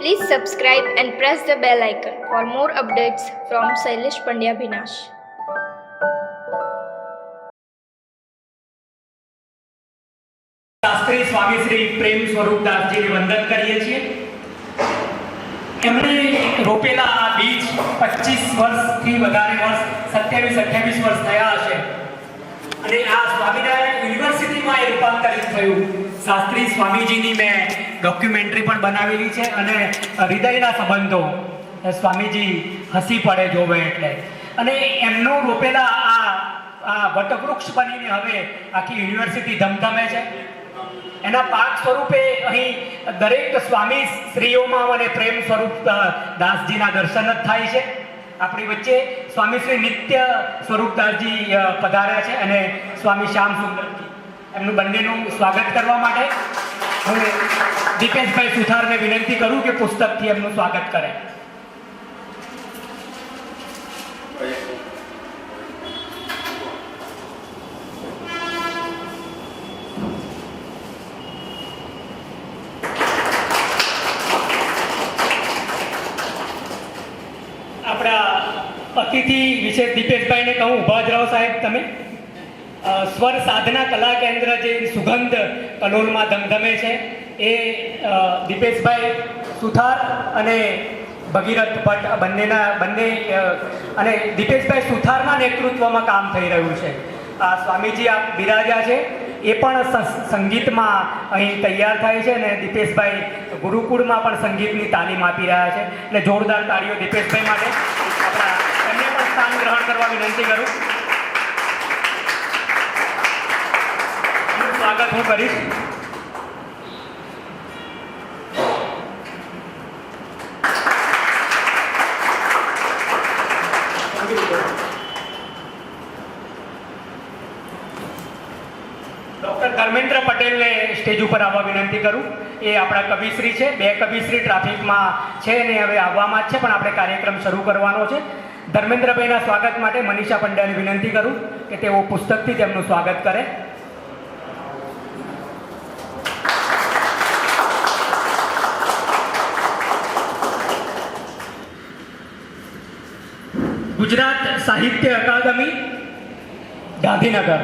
Please subscribe and press the bell icon for more updates from Sailesh Pandya Bhinash. Shastri Swami Shri પ્રેમ સ્વરૂપદાસજીને વંદન કરીએ છીએ. એમણે રોપેલા આ બીજ 25 વર્ષથી વધારે વર્ષ 27-28 વર્ષ થયા હશે અને આ સ્વામિનારાયણ યુનિવર્સિટીમાં એ રૂપાંતરિત થયું. શાસ્ત્રી સ્વામીજીની મેં ડોક્યુમેન્ટરી પણ બનાવેલી છે અને હૃદયના સંબંધો સ્વામીજી હસી પડે જોવે એટલે, અને એમનો રોપેલા આ વટવૃક્ષ બનીને હવે આખી યુનિવર્સિટી ધમધમે છે. એના પાક સ્વરૂપે અહીં દરેક સ્વામી શ્રીઓમાં મને પ્રેમ સ્વરૂપ દાસજીના દર્શન જ થાય છે. આપણી વચ્ચે સ્વામી શ્રી નિત્ય સ્વરૂપદાસજી પધાર્યા છે અને સ્વામી શ્યામ સુંદરજી, એમનું બંનેનું સ્વાગત કરવા માટે હું દીપેશભાઈ સુથારને વિનંતી કરું કે પુસ્તકથી એમનું સ્વાગત કરે. અતિથિ વિશે દીપેશભાઈને કહું, ઊભા જ રહો સાહેબ તમે. સ્વર સાધના કલા કેન્દ્ર જે સુગંધ કલોલમાં ધમધમે છે એ દીપેશભાઈ સુથાર અને ભગીરથ ભટ્ટ બંને અને દીપેશભાઈ સુથારના નેતૃત્વમાં કામ થઈ રહ્યું છે. આ સ્વામીજી આ બિરાજા છે એ પણ સંગીતમાં અહીં તૈયાર થાય છે અને દીપેશભાઈ ગુરુકુળમાં પણ સંગીતની તાલીમ આપી રહ્યા છે. એટલે જોરદાર તાળીઓ દીપેશભાઈ માટે. એમને પણ સ્થાન ગ્રહણ કરવા વિનંતી કરું. સ્વાગત હું કરીશ. ડૉક્ટર ધર્મેન્દ્ર પટેલને સ્ટેજ ઉપર આવવા વિનંતી કરું. એ આપણા કવિશ્રી છે. 2 કવિશ્રી ટ્રાફિકમાં છે ને હવે આવવામાં જ છે, પણ આપણે કાર્યક્રમ શરૂ કરવાનો છે. ધર્મેન્દ્રભાઈના સ્વાગત માટે મનીષા પંડ્યાને વિનંતી કરું કે તેઓ પુસ્તકથી તેમનું સ્વાગત કરે. ગુજરાત સાહિત્ય અકાદમી ગાંધીનગર,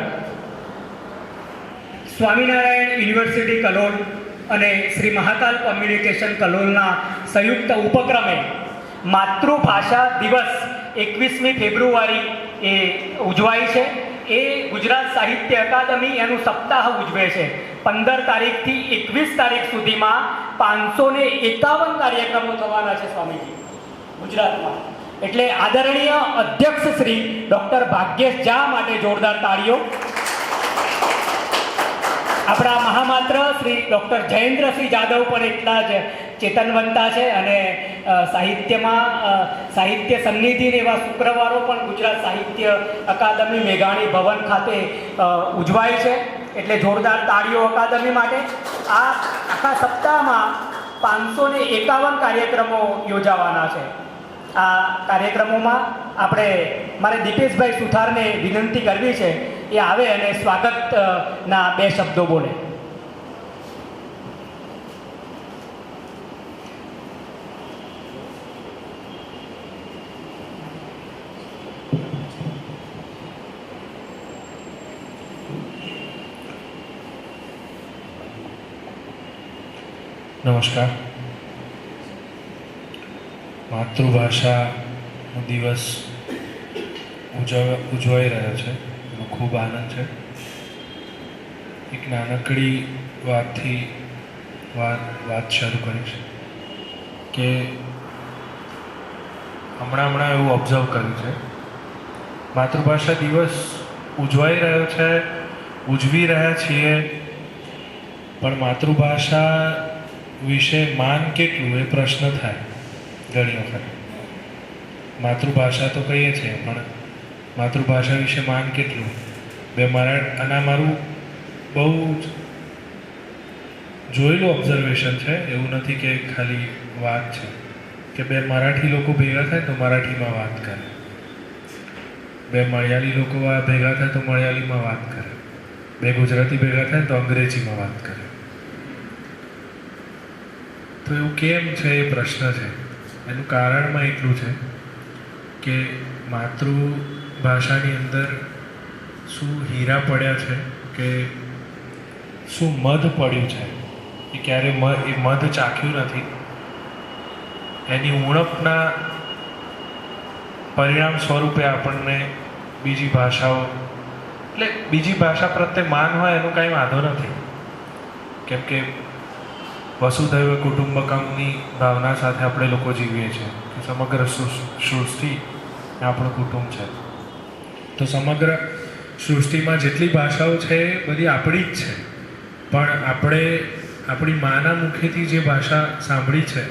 સ્વામિનારાયણ યુનિવર્સિટી કલોલ અને શ્રી મહાકાલ કોમ્યુનિકેશન કલોલના સંયુક્ત ઉપક્રમે માતૃભાષા દિવસ 21મી ફેબ્રુઆરી એ ઉજવાય છે. એ ગુજરાત સાહિત્ય અકાદમી એનું સપ્તાહ ઉજવે છે. 15 તારીખથી 21 તારીખ સુધીમાં 551 કાર્યક્રમો થવાના છે સ્વામીજી ગુજરાતમાં. એટલે આદરણીય અધ્યક્ષ શ્રી ડૉક્ટર ભાગ્યેશ ઝા માટે જોરદાર તાળીઓ. આપણા મહામાત્ર શ્રી ડૉક્ટર જયેન્દ્રસિંહ જાદવ પણ એટલા જ ચેતનવંતા છે અને સાહિત્યમાં સાહિત્ય સન્નિધિને એવા શુક્રવારો પણ ગુજરાત સાહિત્ય અકાદમી મેઘાણી ભવન ખાતે ઉજવાય છે. એટલે જોરદાર તાળીઓ અકાદમી માટે. આ આખા સપ્તાહમાં 551 કાર્યક્રમો યોજાવાના છે. આ કાર્યક્રમોમાં આપણે મારે દીપેશભાઈ સુથારને વિનંતી કરવી છે એ આવે અને સ્વાગતના 2 શબ્દો બોલે. નમસ્કાર. માતૃભાષાનો દિવસ ઉજવાઈ રહ્યો છે એનો ખૂબ આનંદ છે. એક નાનકડી વાતથી વાત શરૂ કરીશ કે હમણાં એવું ઓબ્ઝર્વ કર્યું છે, માતૃભાષા દિવસ ઉજવાઈ રહ્યો છે, ઉજવી રહ્યા છીએ, પણ માતૃભાષા વિશે માન કેટલું એ પ્રશ્ન થાય ઘણી વખત. માતૃભાષા તો કહીએ છીએ પણ માતૃભાષા વિશે માન કેટલું? મારું બહુ જ જોયેલું ઓબ્ઝર્વેશન છે. એવું નથી કે ખાલી વાત છે કે 2 મરાઠી લોકો ભેગા થાય તો મરાઠીમાં વાત કરે, 2 મલયાલી લોકો ભેગા થાય તો મલયાલીમાં વાત કરે, 2 ગુજરાતી ભેગા થાય તો અંગ્રેજીમાં વાત કરે. તો એવું કેમ છે એ પ્રશ્ન છે. એનું કારણમાં એટલું છે કે માતૃભાષાની અંદર શું હીરા પડ્યા છે કે શું મધ પડ્યું છે એ ક્યારે એ મધ ચાખ્યું નથી. એની ઉણપના પરિણામ સ્વરૂપે આપણને બીજી ભાષાઓ એટલે બીજી ભાષા પ્રત્યે માન હોય એનું કાંઈ વાંધો નથી, કેમ કે વસુધૈવ કુટુંબકમની ભાવના સાથે આપણે લોકો જીવીએ છીએ કે સમગ્ર સૃષ્ટિ એ આપણું કુટુંબ છે. તો સમગ્ર સૃષ્ટિમાં જેટલી ભાષાઓ છે એ બધી આપણી જ છે, પણ આપણે આપણી માના મુખેથી જે ભાષા સાંભળી છે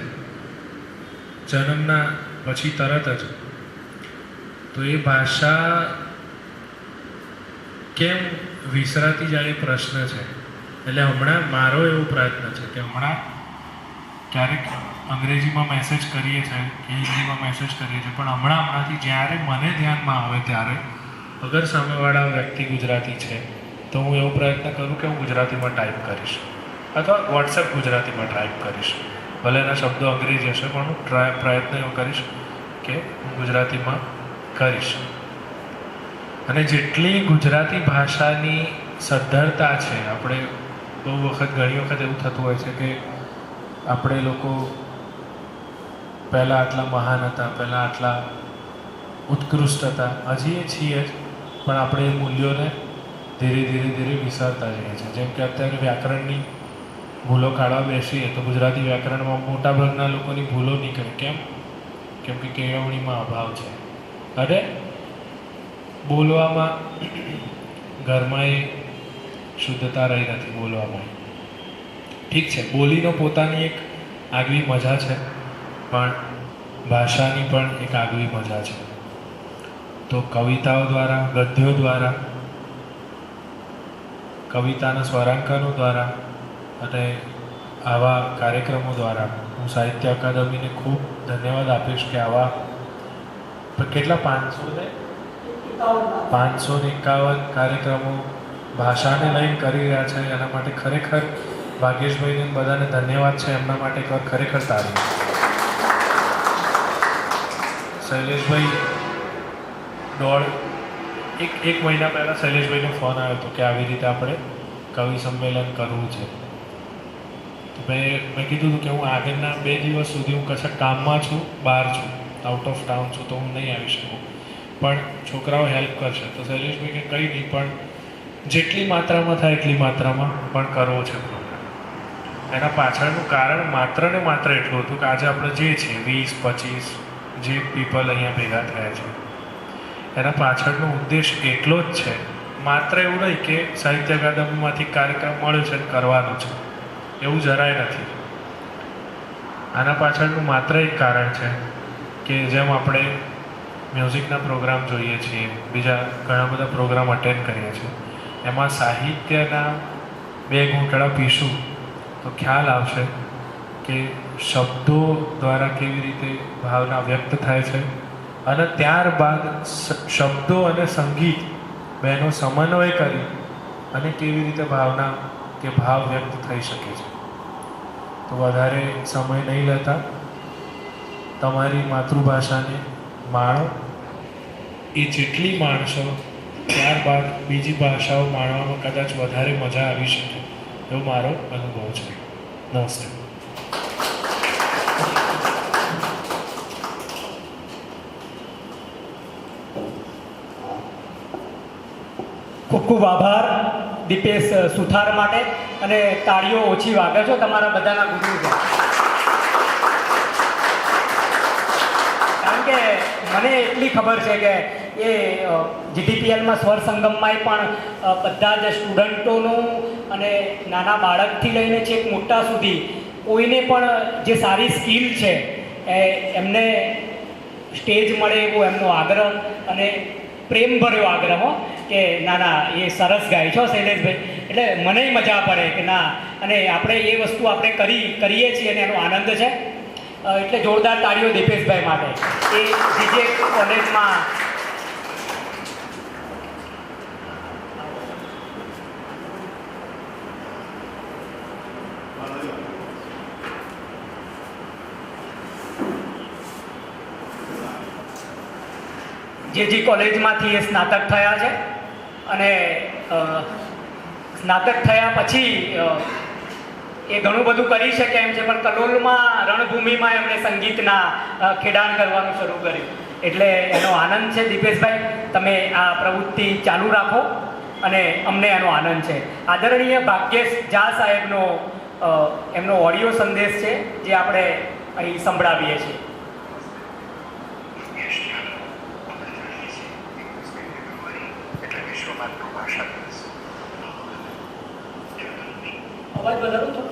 જન્મના પછી તરત જ, તો એ ભાષા કેમ વિસરાતી જાય એ પ્રશ્ન છે. એટલે હમણાં મારો એવો પ્રયત્ન છે કે હમણાં ક્યારેક અંગ્રેજીમાં મેસેજ કરીએ છીએ કે હિન્દીમાં મેસેજ કરીએ છીએ, પણ હમણાંથી જ્યારે મને ધ્યાનમાં આવે ત્યારે અગર સામેવાળા વ્યક્તિ ગુજરાતી છે તો હું એવો પ્રયત્ન કરું કે હું ગુજરાતીમાં ટાઈપ કરીશ અથવા વોટ્સએપ ગુજરાતીમાં ટાઈપ કરીશ. ભલે એના શબ્દો અંગ્રેજી હશે પણ હું પ્રયત્ન એવો કરીશ કે હું ગુજરાતીમાં કરીશ. અને જેટલી ગુજરાતી ભાષાની સદ્ધરતા છે, આપણે બહુ વખત ઘણી વખત એવું થતું હોય છે કે આપણે લોકો પહેલાં આટલા મહાન હતા, પહેલાં આટલા ઉત્કૃષ્ટ હતા, હજી છીએ જ, પણ આપણે એ મૂલ્યોને ધીરે ધીરે વિસરતા જઈએ છીએ. જેમ કે અત્યારે વ્યાકરણની ભૂલો કાઢવા બેસીએ તો ગુજરાતી વ્યાકરણમાં મોટાભાગના લોકોની ભૂલો નીકળે. કેમ કે કેળવણીમાં અભાવ છે અને બોલવામાં ઘરમાં એ શુદ્ધતા રહી નથી બોલવામાં. ઠીક છે, બોલીનો પોતાની એક આગવી મજા છે, પણ ભાષાની પણ એક આગવી મજા છે. તો કવિતાઓ દ્વારા, ગદ્યો દ્વારા, કવિતાના સ્વરાંકનો દ્વારા અને આવા કાર્યક્રમો દ્વારા હું સાહિત્ય અકાદમીને ખૂબ ધન્યવાદ આપીશ કે આવા કેટલા 551 કાર્યક્રમો ભાષાને લઈને કરી રહ્યા છે. એના માટે ખરેખર ભાગ્યેશભાઈને બધાને ધન્યવાદ છે. એમના માટે એકવાર ખરેખર તાળી. શૈલેષભાઈ એક મહિના પહેલાં શૈલેષભાઈનો ફોન આવ્યો હતો કે આવી રીતે આપણે કવિ સંમેલન કરવું છે. તો મેં કીધું હતું કે હું આગળના 2 દિવસ સુધી હું કશાક કામમાં છું, બહાર છું, આઉટ ઓફ ટાઉન છું, તો હું નહીં આવી શકું, પણ છોકરાઓ હેલ્પ કરશે. તો શૈલેષભાઈ કે કંઈ નહીં, પણ જેટલી માત્રામાં થાય એટલી માત્રામાં પણ કરવો છે પ્રોગ્રામ. એના પાછળનું કારણ માત્ર ને માત્ર એટલું હતું કે આજે આપણે જે છે 20-25 જે પીપલ અહીંયા ભેગા થયા છે, એના પાછળનો ઉદ્દેશ એટલો જ છે. માત્ર એવું નહીં કે સાહિત્ય અકાદમીમાંથી કાર્યક્રમ મળ્યો છે કરવાનો છે, એવું જરાય નથી. આના પાછળનું માત્ર એક કારણ છે કે જેમ આપણે મ્યુઝિકના પ્રોગ્રામ જોઈએ છીએ, બીજા ઘણા બધા પ્રોગ્રામ અટેન્ડ કરીએ છીએ, એમાં સાહિત્યના 2 ઘૂંટડા પીશું તો ખ્યાલ આવશે કે શબ્દો દ્વારા કેવી રીતે ભાવના વ્યક્ત થાય છે અને ત્યારબાદ શબ્દો અને સંગીત બેનો સમન્વય કરી અને કેવી રીતે ભાવના કે ભાવ વ્યક્ત થઈ શકે છે. તો વધારે સમય નહીં લેતા તમારી માતૃભાષાને માણો. એ જેટલી માણશો ત્યારબાદ બીજી ભાષાઓ માણવામાં કદાચ વધારે મજા આવી શકે, એવો મારો અનુભવ છે. નમસ્તે. ખૂબ ખૂબ આભાર દીપેશ સુથાર માટે, અને તાળીઓ ઓછી વાગે છો તમારા બધાના ગુરુ છે. કારણ કે મને એટલી ખબર છે કે એ જીટીપીએલમાં સ્વર સંગમમાંય પણ બધા જ સ્ટુડન્ટોનું અને નાના બાળકથી લઈને છેક મોટા સુધી કોઈને પણ જે સારી સ્કિલ છે એમને સ્ટેજ મળે એવો એમનો આગ્રહ અને પ્રેમભર્યો આગ્રહ કે ના એ સરસ ગાય છો શૈલેષભાઈ. એટલે મને મજા પડે કે ના, અને આપણે એ વસ્તુ આપણે કરીએ છીએ અને એનો આનંદ છે. એટલે જોરદાર તાળીઓ દીપેશભાઈ માટે. એ જે કોલેજમાં જે કોલેજમાંથી એ સ્નાતક થયા છે અને સ્નાતક થયા પછી એ ઘણું બધું કરી શકે એમ છે, પણ કલોલમાં રણભૂમિમાં એમણે સંગીતના ખેડાણ કરવાનું શરૂ કર્યું. એટલે એનો આનંદ છે. દીપેશભાઈ, તમે આ પ્રવૃત્તિ ચાલુ રાખો અને અમને એનો આનંદ છે. આદરણીય ભાગ્યેશ ઝા સાહેબનો એમનો ઓડિયો સંદેશ છે જે આપણે અહીં સંભળાવીએ છીએ. અવાજ વધારો તો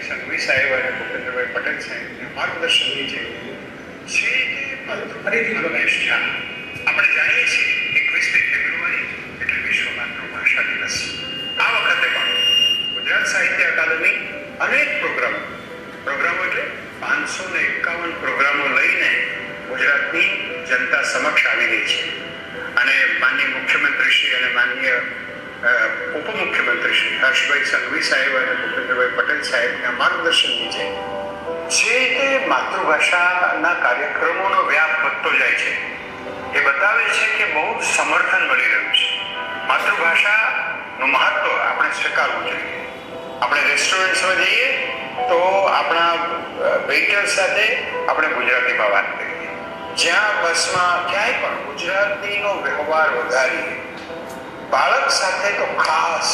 સંઘવી સાહેબ અને ભૂપેન્દ્રભાઈ પટેલ સાહેબના માર્ગદર્શન નીચે આપણે જાણીએ છીએ 21મી ફેબ્રુઆરી એટલે વિશ્વ માતૃભાષા દિવસ. આ વખતે પણ ગુજરાત સાહિત્ય અકાદમી અનેક પ્રોગ્રામો એટલે 551 પ્રોગ્રામો લઈને ગુજરાતની જનતા સમક્ષ આવી રહી છે. અને માનનીય મુખ્યમંત્રીશ્રી અને માનનીય ઉપમુખ્યમંત્રી શ્રી હર્ષભાઈ સંઘવી સાહેબ અને ભૂપેન્દ્રભાઈ પટેલ સાહેબના માર્ગદર્શન નીચે જે રીતે માતૃભાષાના કાર્યક્રમોનો વ્યાપ વધતો જાય છે એ બતાવે છે કે બહુ સમર્થન મળી રહ્યું છે. માતૃભાષાનું મહત્વ આપણે સ્વીકારવું જોઈએ. આપણે રેસ્ટોરન્ટ્સમાં જઈએ તો આપણા વેઇટર સાથે આપણે ગુજરાતીમાં વાત કરીએ. જ્યાં બસમાં ક્યાંય પણ ગુજરાતીનો વ્યવહાર વધારીએ. બાળક સાથે તો ખાસ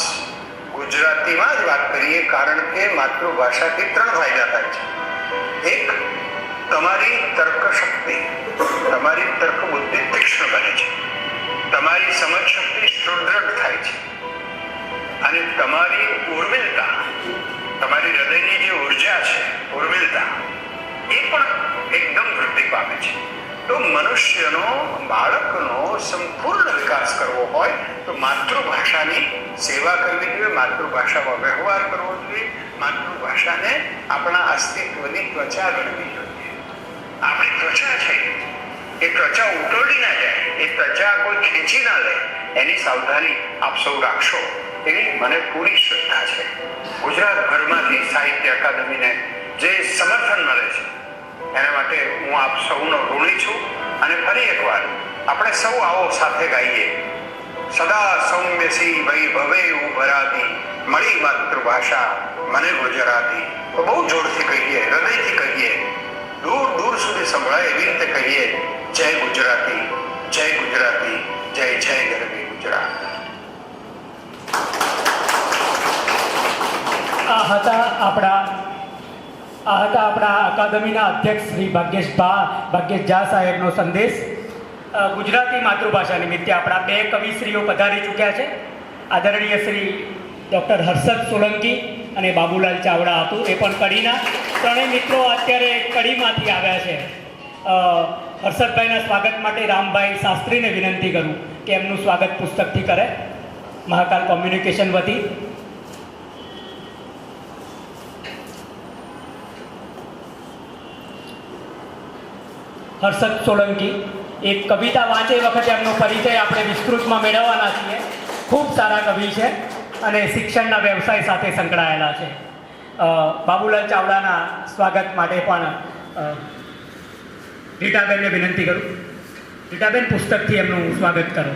ગુજરાતીમાં જ વાત કરીએ, કારણ કે માતૃભાષાથી 3 ફાયદા થાય છે. એક, તમારી તર્ક શક્તિ, તમારી તર્ક બુદ્ધિ તીક્ષ્ણ બને છે, તમારી સમજ શક્તિ સુદૃઢ થાય છે અને તમારી ઉર્મિલતા, તમારી હૃદયની જે ઉર્જા છે ઉર્મિલતા, એ પણ એકદમ વૃદ્ધિ પામે છે. તો મનુષ્યનો, બાળકનો સંપૂર્ણ વિકાસ કરવો હોય તો માતૃભાષાની સેવા કરવી જોઈએ, માતૃભાષામાં વ્યવહાર કરવો જોઈએ, માતૃભાષાને આપણા અસ્તિત્વની ત્વચા ગણવી જોઈએ. આપણી ત્વચા છે એ ત્વચા ઉતરડી ના જાય, એ ત્વચા કોઈ ખેંચી ના લે, એની સાવધાની આપ સૌ રાખશો એવી મને પૂરી શ્રદ્ધા છે. ગુજરાતભરમાંથી સાહિત્ય અકાદમીને જે સમર્થન મળે છે એના માટે હું આપ સૌનો ઋણી છું. અને ફરી એકવાર આપણે સૌ આવો સાથે ગાઈએ, સદા સૌમ્યસી વૈભવે ઉભરાતી, મળી માતૃભાષા મને ગુજરાતી. તો બહુ જોરથી કહીએ, હૃદયથી કહીએ, દૂર દૂર સુધી સંભળાય એવી રીતે કહીએ, જય ગુજરાતી, જય ગુજરાતી, જય જય ગરવી ગુજરાત. આ હતા આપણા અકાદમીના અધ્યક્ષ શ્રી ભાગ્યેશ ઝા સાહેબનો સંદેશ. ગુજરાતી માતૃભાષા નિમિત્તે આપણા 2 કવિશ્રીઓ પધારી ચૂક્યા છે. આદરણીય શ્રી ડૉક્ટર હર્ષદ સોલંકી અને બાબુલાલ ચાવડા હતું, એ પણ કડીના. ત્રણેય મિત્રો અત્યારે કડીમાંથી આવ્યા છે. હર્ષદભાઈના સ્વાગત માટે રામભાઈ શાસ્ત્રીને વિનંતી કરું કે એમનું સ્વાગત પુસ્તકથી કરે. મહાકાલ કોમ્યુનિકેશન વતી હર્ષદ સોલંકી એક કવિતા વાંચે વખતે એમનો પરિચય આપણે વિસ્તૃતમાં મેળવવાના છીએ. ખૂબ સારા કવિ છે અને શિક્ષણના વ્યવસાય સાથે સંકળાયેલા છે. બાબુલાલ ચાવડાના સ્વાગત માટે પણ રીટાબેનને વિનંતી કરું. રીટાબેન, પુસ્તકથી એમનું સ્વાગત કરો.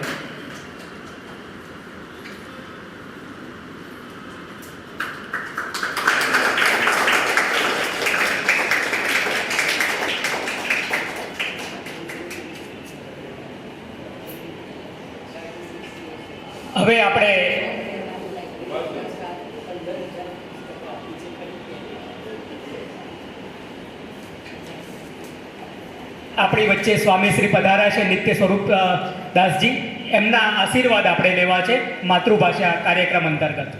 હવે આપણે આપણી વચ્ચે સ્વામીશ્રી પધાર્યા છે, નિત્ય સ્વરૂપ દાસજી. એમના આશીર્વાદ આપણે લેવા છે માતૃભાષા કાર્યક્રમ અંતર્ગત.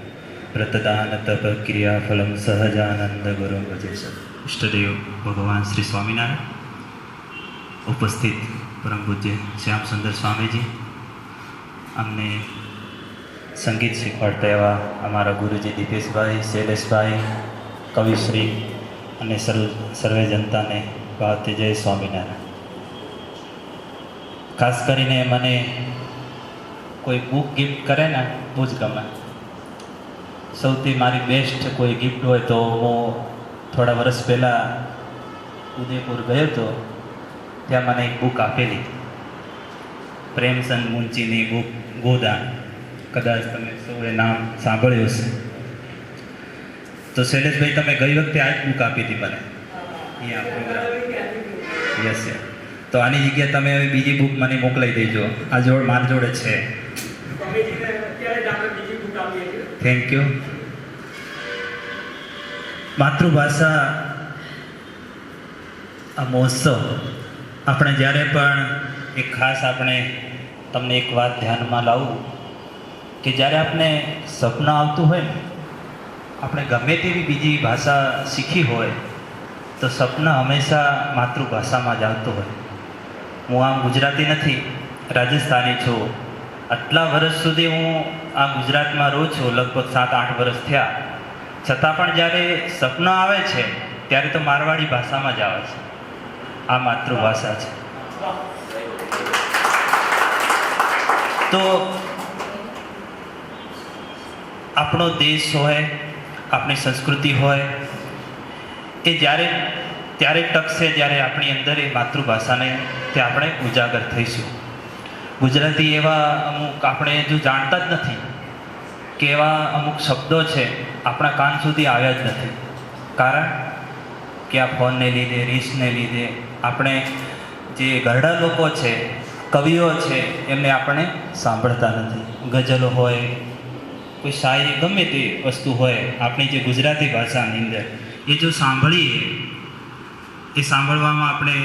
પ્રતદાન તપ ક્રિયા ફલમ સહજાનંદ ગુરુ ભજે સદ. ઇષ્ટદેવ ભગવાન શ્રી સ્વામિનારાયણ, ઉપસ્થિત પરમ પૂજ્ય શ્યામ સુંદર સ્વામીજી, અમને સંગીત શીખવાડતા એવા અમારા ગુરુજી દીપેશભાઈ, શૈલેષભાઈ, કવિશ્રી અને સર્વે જનતાને ભાવથી જય સ્વામિનારાયણ. ખાસ કરીને મને કોઈ બુક ગિફ્ટ કરે ને બહુ જ ગમે. સૌથી મારી બેસ્ટ કોઈ ગિફ્ટ હોય તો હું થોડા વર્ષ પહેલાં ઉદયપુર ગયો હતો. ત્યાં મને એક બુક આપેલી, પ્રેમચંદ મુંચીની બુક ગોદાન. કદાચ તમે સૌએ નામ સાંભળ્યું હશે. તો શૈલેષભાઈ, તમે ગઈ વખતે આ જ બુક આપી હતી મને અહીંયા પ્રોગ્રામ. Yes yes. તો આની જગ્યાએ તમે હવે બીજી બુક મને મોકલાઈ દેજો. આ મારી જોડે છે. Thank you. માતૃભાષા આ મહોત્સવ આપણે જ્યારે પણ એક ખાસ આપણે તમને એક વાત ધ્યાનમાં લાવું કે જ્યારે આપણે સપનું આવતું હોય ને, આપણે ગમે તેવી બીજી ભાષા શીખી હોય તો સપના હંમેશા માતૃભાષામાં જ આવતું હોય. હું આમ ગુજરાતી નથી, રાજસ્થાની છું. આટલા વર્ષ સુધી હું આ ગુજરાતમાં રહું છું, લગભગ 7-8 વર્ષ થયા. છતાં પણ જ્યારે સપના આવે છે ત્યારે તો મારવાડી ભાષામાં જ આવે છે. આ માતૃભાષા છે. તો આપણો દેશ હોય, આપણી સંસ્કૃતિ હોય, એ ત્યારે ટકશે જ્યારે આપણી અંદર એ માતૃભાષાને તે આપણે ઉજાગર થઈશું. ગુજરાતી એવા અમુક આપણે જો જાણતા જ નથી કે એવા અમુક શબ્દો છે આપણા કાન સુધી આવ્યા જ નથી. કારણ કે આ ફોનને લીધે, રીલ્સને લીધે આપણે જે ઘરડા લોકો છે, કવિઓ છે, એમને આપણે સાંભળતા નથી. ગઝલો હોય, કોઈ શાયરી, ગમે તે વસ્તુ હોય, આપણી જે ગુજરાતી ભાષાની અંદર એ જો સાંભળીએ, એ સાંભળવામાં આપણે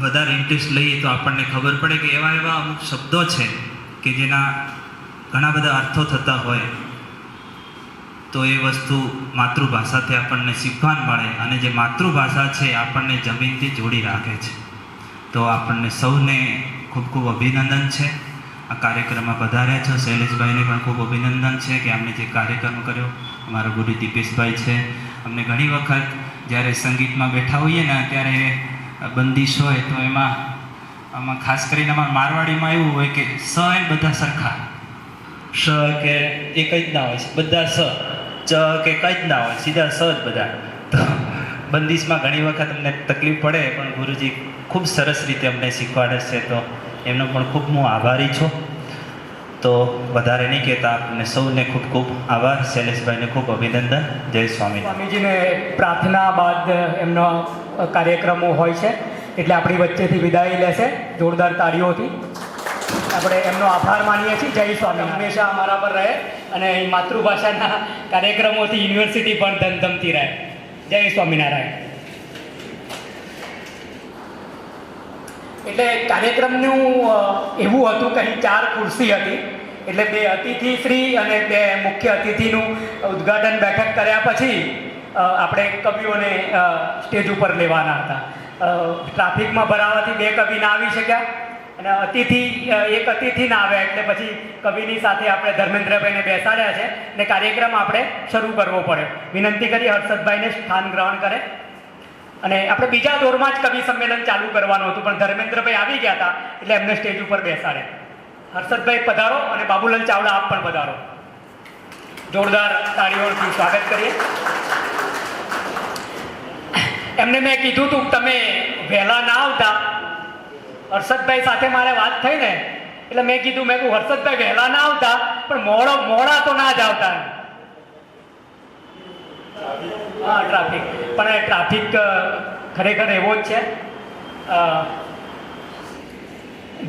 વધારે ઇન્ટરેસ્ટ લઈએ તો આપણને ખબર પડે કે એવા અમુક શબ્દો છે કે જેના ઘણા બધા અર્થો થતા હોય. તો એ વસ્તુ માતૃભાષાથી આપણને શીખવા મળે. અને જે માતૃભાષા છે આપણને જમીનથી જોડી રાખે છે. તો આપણને સૌને ખૂબ ખૂબ અભિનંદન છે. આ કાર્યક્રમમાં પધાર્યા છો. શૈલેષભાઈને પણ ખૂબ અભિનંદન છે કે અમને જે કાર્યક્રમ કર્યો. અમારા ગુરુ દીપેશભાઈ છે. અમને ઘણી વખત જ્યારે સંગીતમાં બેઠા હોઈએ ને ત્યારે બંદીશ હોય તો આમાં ખાસ કરીને અમારા મારવાડીમાં એવું હોય કે સ એ બધા સરખા, શ કે એ કંઈ જ ના હોય, બધા સ, ચ કે કંઈ જ ના હોય, સીધા સ જ બધા. તો બંદીશમાં ઘણી વખત અમને તકલીફ પડે, પણ ગુરુજી ખૂબ સરસ રીતે અમને શીખવાડે છે. તો એમનો પણ ખૂબ હું આભારી છું. તો વધારે નહીં કહેતા, આપણને સૌને ખૂબ ખૂબ આભાર. શૈલેષભાઈને ખૂબ અભિનંદન. જય સ્વામી. સ્વામીજીને પ્રાર્થના બાદ એમનો કાર્યક્રમો હોય છે, એટલે આપણી વચ્ચેથી વિદાય લેશે જોરદાર તાળીઓથી. આપણે એમનો આભાર માનીએ છીએ. જય સ્વામી. હંમેશા અમારા પર રહે અને માતૃભાષાના કાર્યક્રમોથી યુનિવર્સિટી પણ ધમધમતી રહે. જય સ્વામિનારાયણ. એટલે કાર્યક્રમનું એવું હતું કે અહીં 4 ખુરશી હતી, એટલે 2 અતિથિશ્રી અને 2 મુખ્ય અતિથિનું ઉદ્ઘાટન બેઠક કર્યા પછી આપણે કવિઓને સ્ટેજ ઉપર લેવાના હતા. ટ્રાફિકમાં ભરાવાથી 2 કવિ ના આવી શક્યા અને એક અતિથિ ના આવ્યા, એટલે પછી કવિની સાથે આપણે ધર્મેન્દ્રભાઈને બેસાડ્યા છે અને કાર્યક્રમ આપણે શરૂ કરવો પડ્યો. વિનંતી કરી હર્ષદભાઈને સ્થાન ગ્રહણ કરે અને આપણે બીજા દોરમાં જ કવિ સંમેલન ચાલુ કરવાનું હતું, પણ ધર્મેન્દ્રભાઈ આવી ગયા હતા એટલે એમને સ્ટેજ ઉપર બેસાડે. હર્ષદભાઈ પધારો અને બાબુલાલ ચાવડા આપ પણ પધારો. જોરદાર તાળીઓથી સ્વાગત કરીએ. એમને મેં કીધું હતું તમે વહેલા ના આવતા. હર્ષદભાઈ સાથે મારે વાત થઈ ને એટલે મેં કીધું હર્ષદભાઈ વહેલા ના આવતા, પણ મોડા તો ના જ આવતા. હા, ટ્રાફિક, પણ એ ટ્રાફિક ખરેખર એવો જ છે.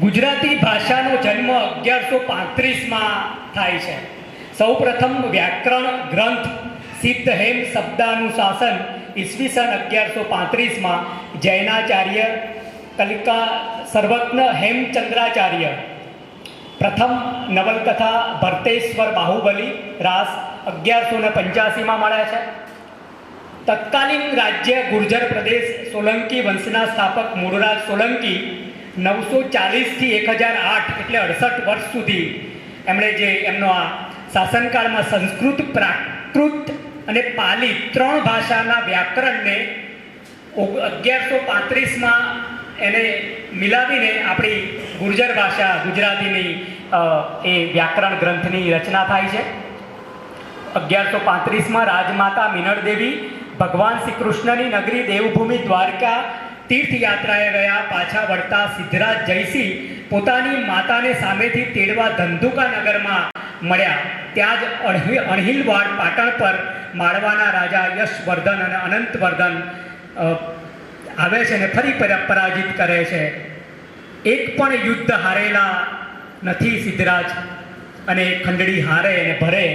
ગુજરાતી ભાષાનો જન્મ 1135માં થાય છે. સૌ પ્રથમ વ્યાકરણ ગ્રંથ સિદ્ધ હેમ શબ્દાનુશાસન ઈસવીસન 1135માં જૈનાચાર્ય કલિકા સર્વજ્ઞ હેમચંદ્રાચાર્ય. પ્રથમ નવલકથા ભરતેશ્વર બાહુબલી રાસ 1185માં મળે છે. તત્કાલીન રાજ્ય ગુર્જર પ્રદેશ સોલંકી વંશના સ્થાપક મૂળરાજ સોલંકી 940થી 1008 એટલે 68 વર્ષ સુધી એમણે જે એમનો આ શાસનકાળમાં સંસ્કૃત પ્રાકૃત અને પાલી 3 ભાષાના વ્યાકરણને 1135માં એને મિલાવીને આપણી ગુર્જર ભાષા ગુજરાતીની એ વ્યાકરણ ગ્રંથની રચના થાય છે. 1135માં રાજમાતા મિનળ દેવી ભગવાન શ્રી કૃષ્ણની નગરી દેવભૂમિ દ્વારકા તીર્થયાત્રાએ ગયા. પાછા વળતા સિદ્ધરાજ જયસિંહ પોતાની માતાને સામેથી તેડવા ધંધુકા નગરમાં મળ્યા. ત્યાં જ અણહિલવાડ પાટણ પર માળવાના રાજા યશવર્ધન અને અનંતવર્ધન આવે છે અને ફરી પરાજિત કરે છે. એક પણ યુદ્ધ હારેલા નથી સિદ્ધરાજ, અને ખંડડી હારે અને ભરે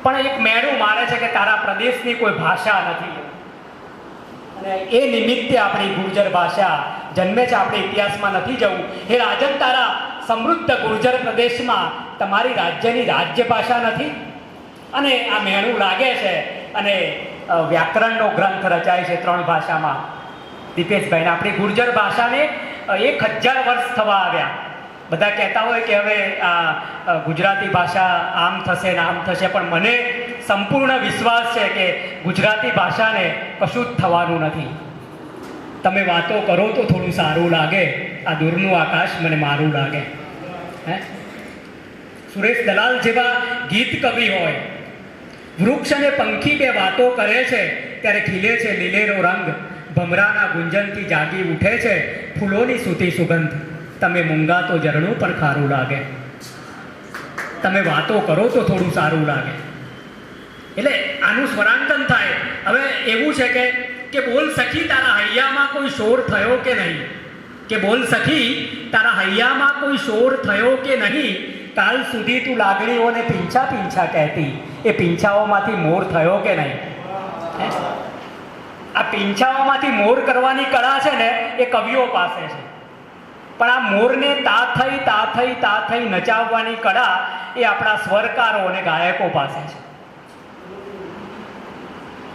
પણ એક મેળું મારે છે કે તારા પ્રદેશની કોઈ ભાષા નથી, અને એ નિમિત્તે આપણી ગુર્જર ભાષા જન્મે છે. આપણે ઇતિહાસમાં નથી જવું. હે રાજન, તારા સમૃદ્ધ ગુર્જર પ્રદેશમાં તમારી રાજ્યની રાજ્ય ભાષા નથી. અને આ મેળું લાગે છે અને વ્યાકરણનો ગ્રંથ રચાય છે 3 ભાષામાં. દીપેશભાઈને આપણી ગુર્જર ભાષાને 1000 વર્ષ થવા આવ્યા. બધા કહેતા હોય કે હવે આ ગુજરાતી ભાષા આમ થશે ને આમ થશે, પણ મને સંપૂર્ણ વિશ્વાસ છે કે ગુજરાતી ભાષાને કશું જ થવાનું નથી. તમે વાતો કરો તો થોડું સારું લાગે, આ દૂરનું આકાશ મને મારું લાગે. હે, સુરેશ દલાલ જેવા ગીત કવિ હોય, વૃક્ષ અને પંખી બે વાતો કરે છે ત્યારે ખીલે છે લીલેરો રંગ, ભમરાના ગુંજનથી જાગી ઉઠે છે ફૂલોની સૂતી સુગંધ, તમે મૂંગા તો ઝરણું પણ ખારું લાગે. તમે વાતો કરો તો થોડું સારું લાગે. એટલે આનું સ્વરાંકન થાય. હવે એવું છે કે બોલ સખી તારા હૈયામાં કોઈ શોર થયો કે નહીં, કે બોલ સખી તારા હૈયામાં કોઈ શોર થયો કે નહીં, કાલ સુધી તું લાગણીઓને પીંછા પીંછા કહેતી, એ પીંછાઓમાંથી મોર થયો કે નહીં. આ પીંછાઓમાંથી મોર કરવાની કળા છે ને એ કવિઓ પાસે છે, પણ આ મોરને તા થઈ નચાવવાની કળા એ આપણા સ્વરકારો અને ગાયકો પાસે છે.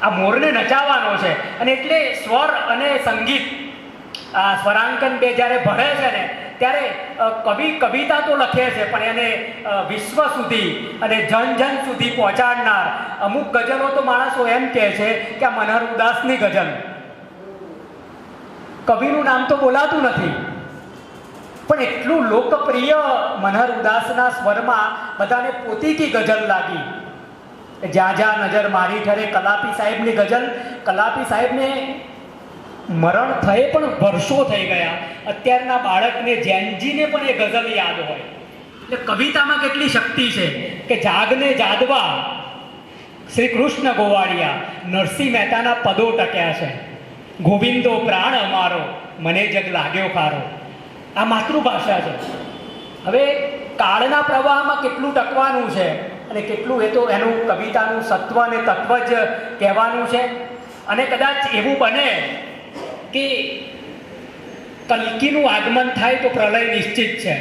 આ મોરને નચાવવાનો છે, અને એટલે સ્વર અને સંગીત આ સ્વરાંકન બે જ્યારે ભળે છે ને ત્યારે કવિતા તો લખે છે, પણ એને વિશ્વ સુધી અને જન સુધી પહોંચાડનાર અમુક ગઝલો તો માણસો એમ કહે છે કે આ મનહર ઉદાસની ગઝલ, કવિનું નામ તો બોલાતું નથી, પણ એટલું લોકપ્રિય મનહર ઉદાસના સ્વરમાં બધાને પોતીકી ગઝલ લાગી. જ્યાં જ્યાં નજર મારી ઠરે કલાપી સાહેબની ગઝલ, કલાપી સાહેબને મરણ થયે પણ વર્ષો થઈ ગયા. અત્યારના બાળકને જેનજીને પણ એ ગઝલ યાદ હોય. એટલે કવિતામાં કેટલી શક્તિ છે કે જાગને જાદવા શ્રી કૃષ્ણ ગોવાળિયા, નરસિંહ મહેતાના પદો ટક્યા છે. ગોવિંદો પ્રાણ અમારો, મને જગ લાગ્યો ખારો. આ માતૃભાષા છે. હવે કાળના પ્રવાહમાં કેટલું ટકવાનું છે અને કેટલું એ તો એનું કવિતાનું સત્વ અને તત્વ જ કહેવાનું છે. અને કદાચ એવું બને કે કલ્કીનું આગમન થાય તો પ્રલય નિશ્ચિત છે.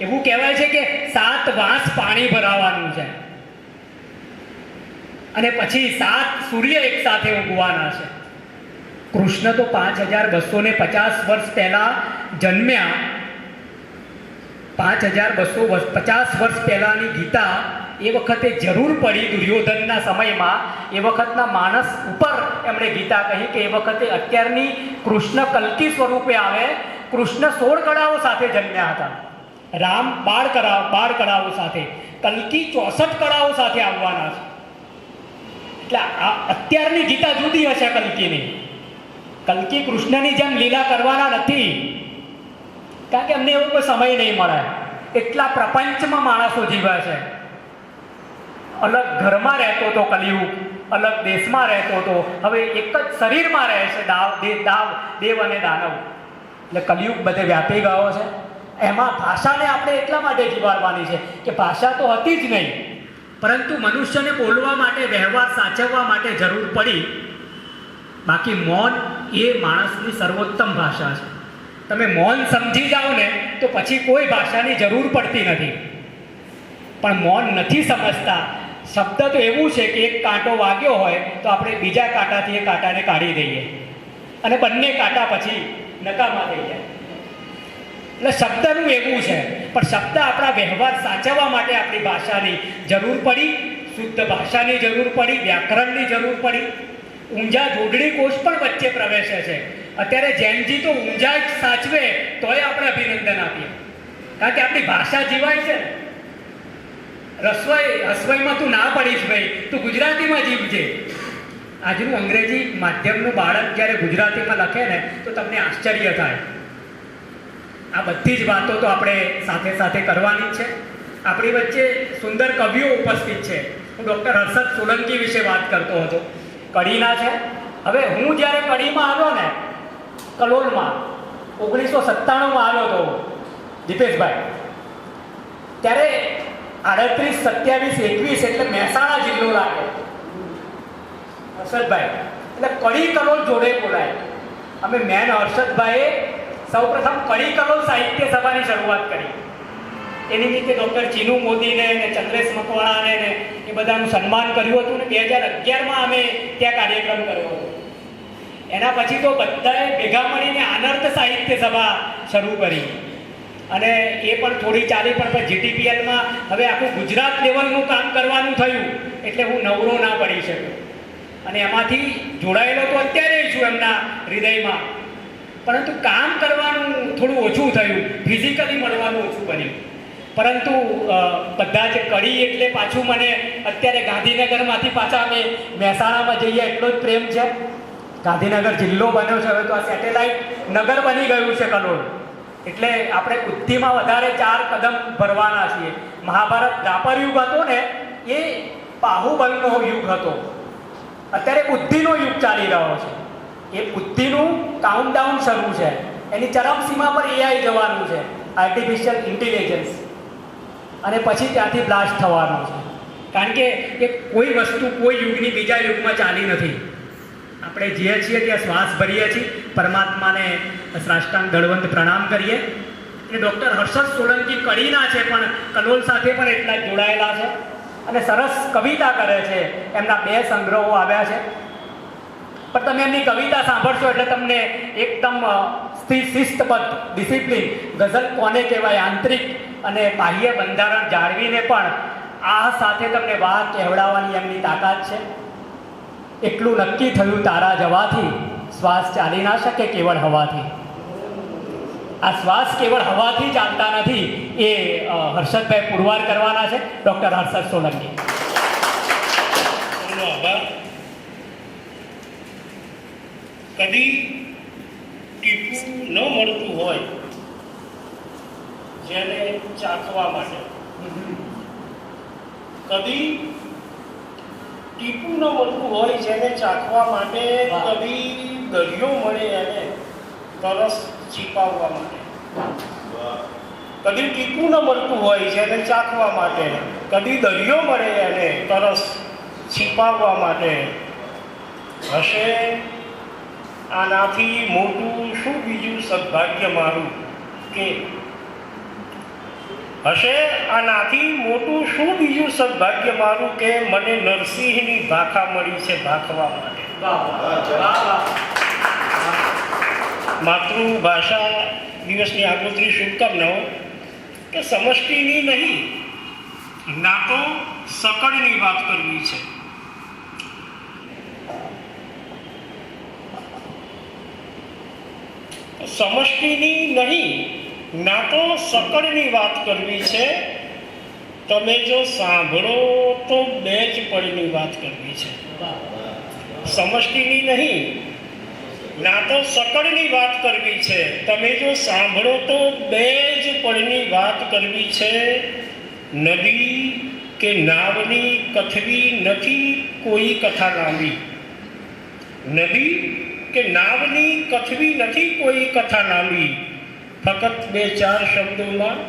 એવું કહેવાય છે કે 7 વાંસ પાણી ભરાવાનું છે અને પછી 7 સૂર્ય એક સાથે ઉગવાના છે. કૃષ્ણ તો 5250 વર્ષ પહેલા જન્મ્યા. 5250 વર્ષ પહેલાની ગીતા એ વખતે જરૂર પડી દુર્યોધનના સમયમાં. એ વખતના માણસ ઉપર એમણે ગીતા કહી કે એ વખતે અત્યારની કૃષ્ણ કલ્કી સ્વરૂપે આવે. કૃષ્ણ 16 કળાઓ સાથે જન્મ્યા હતા, રામ 12 કળાઓ સાથે, કલ્કી 64 કળાઓ સાથે આવવાના છે. એટલે અત્યારની ગીતા જુદી હશે કલ્કીની. કલ્કી કૃષ્ણની જેમ લીલા કરવાના નથી, કારણ કે અમને એવો કોઈ સમય નહીં મળે. એટલા પ્રપંચમાં માણસો જીવે છે. અલગ ઘરમાં રહેતો હતો કલિયુગ, અલગ દેશમાં રહેતો હતો, હવે એક જ શરીરમાં રહે છે દેવ અને દાનવ. એટલે કલિયુગ બધે વ્યાપી ગયો છે. એમાં ભાષાને આપણે એટલા માટે જીવાડવાની છે કે ભાષા તો હતી જ નહીં, પરંતુ મનુષ્યને બોલવા માટે, વ્યવહાર સાચવવા માટે જરૂર પડી. બાકી મૌન એ માણસની સર્વોત્તમ ભાષા છે. તમે મૌન સમજી જાઓ ને તો પછી કોઈ ભાષાની જરૂર પડતી નથી. પણ મૌન નથી સમજતા. શબ્દ તો એવું છે કે એક કાંટો વાગ્યો હોય તો આપણે બીજા કાંટાથી એ કાંટાને કાઢી દઈએ અને બંને કાંટા પછી નકામા થઈ જાય. એટલે શબ્દનું એવું છે, પણ શબ્દ આપણા વ્યવહાર સાચવવા માટે આપણી ભાષાની જરૂર પડી. શુદ્ધ ભાષાની જરૂર પડી, વ્યાકરણની જરૂર પડી, ઊંઝા જોડણી કોષ પણ વચ્ચે પ્રવેશે છે. અત્યારે જૈનજી તો ઊંઝા જ સાચવે તોય આપણે અભિનંદન આપીએ, કારણ કે આપણી ભાષા જીવાય છે ને. રસોઈમાં તું ના પડીશ ભાઈ, તું ગુજરાતીમાં જીવજે. આજનું અંગ્રેજી માધ્યમનું બાળક જ્યારે ગુજરાતીમાં લખે ને તો તમને આશ્ચર્ય થાય. આ બધી જ વાતો તો આપણે સાથે સાથે કરવાની જ છે. આપણી વચ્ચે સુંદર કવિઓ ઉપસ્થિત છે. હું ડૉક્ટર હર્ષદ સોલંકી વિશે વાત કરતો હતો, કડીના છે. હવે હું જ્યારે કડીમાં આવ્યો ને, કલોલમાં 1997માં આવ્યો હતો દીપેશભાઈ, ત્યારે 38, 27, 21 એટલે મહેસાણા જિલ્લો લાગે હર્ષદભાઈ, એટલે કડી કલોલ જોડે બોલાય. અમે મેન હર્ષદભાઈએ સૌપ્રથમ કડી કલોલ સાહિત્ય સભાની શરૂઆત કરી. એની રીતે ડૉક્ટર ચીનુ મોદીને ને ચંદ્રેશ મકવાણાને ને એ બધાનું સન્માન કર્યું હતું ને 2011માં અમે ત્યાં કાર્યક્રમ કર્યો હતો. એના પછી તો બધાએ ભેગા મળીને આનર્ત સાહિત્ય સભા શરૂ કરી અને એ પણ થોડી ચાલી, પણ જીટીપીએલમાં હવે આખું ગુજરાત લેવલનું કામ કરવાનું થયું એટલે હું નવરો ના પડી શક્યો. અને એમાંથી જોડાયેલો તો અત્યારે છું એમના હૃદયમાં, પરંતુ કામ કરવાનું થોડું ઓછું થયું, ફિઝિકલી મળવાનું ઓછું બન્યું. પરંતુ બધા જ કડી એટલે પાછું મને અત્યારે ગાંધીનગરમાંથી પાછા અમે મહેસાણામાં જઈએ એટલો જ પ્રેમ છે. ગાંધીનગર જિલ્લો બન્યો છે, હવે તો આ સેટેલાઇટ નગર બની ગયું છે કલોલ. એટલે આપણે બુદ્ધિમાં વધારે 4 કદમ ભરવાના છીએ. મહાભારત દ્વાપર યુગ હતો ને એ બાહુબલનો યુગ હતો, અત્યારે બુદ્ધિનો યુગ ચાલી રહ્યો છે. એ બુદ્ધિનું કાઉન્ટડાઉન શરૂ છે, એની ચરમસીમા પર એઆઈ જવાનું છે, આર્ટિફિશિયલ ઇન્ટેલિજન્સ, અને પછી ત્યાંથી બ્લાસ્ટ થવાનું છે. કારણ કે એ કોઈ વસ્તુ કોઈ યુગની બીજા યુગમાં ચાલી નથી. આપણે જીએ છીએ ત્યાં શ્વાસ ભરીએ છીએ, પરમાત્માને સાષ્ટાંગ દળવંત પ્રણામ કરીએ. એ ડૉક્ટર હર્ષદ સોલંકી કડીના છે પણ કલોલ સાથે પણ એટલા જ જોડાયેલા છે અને સરસ કવિતા કરે છે. એમના 2 સંગ્રહો આવ્યા છે, પણ તમે એમની કવિતા સાંભળશો એટલે તમને એકદમ શિસ્તબદ્ધ, ડિસિપ્લિન, ગઝલ કોને કહેવાય, આંતરિક અને બાહ્ય બંધારણ જાળવીને પણ આ સાથે તમને વાત કહેવડાવવાની એમની તાકાત છે. એટલું નક્કી થયું તારા જવાથી, શ્વાસ ચાલી ના શકે કેવળ હવાથી. આ શ્વાસ કેવળ હવાથી ચાલતા નથી, એ હર્ષદભાઈ પુરવાર કરવાના છે. ડૉક્ટર હર્ષદ સોલંકી. કદી ટીપું ન મળતું હોય જેને ચાખવા માટે, કદી ટીપું ન મળતું હોય જેને ચાખવા માટે, કદી દરિયો મળે એને તરસ છીપાવવા માટે. કદી ટીપું ન મળતું હોય જેને ચાખવા માટે, કદી દરિયો મળે એને તરસ છીપાવવા માટે. હશે આનાથી મોટું શું બીજું સદભાગ્ય મારું કે, હશે આનાથી મોટું શું બીજું સદભાગ્ય મારું કે મને નરસિંહની ભાખા મળી છે ભાખવા માટે. માતૃભાષા દિવસની આગોતરી શુભકામનાઓ. કે સમષ્ટિની નહીં, ના તો સકળની વાત કરવી છે. સમષ્ટિની નહીં, ના તો સકળની વાત કરવી છે. તમે જો સાંભળો તો 2 જ પળની વાત કરવી છે. સમષ્ટિની નહીં, ના તો સકળની વાત કરવી છે. તમે જો સાંભળો તો 2 જ પળની વાત કરવી છે. નદી કે નાવની કથવી નથી કોઈ કથા લાંબી. નદી કે નાવની કથવી નથી કોઈ કથા લાંબી. ફક્ત 2-4 શબ્દોમાં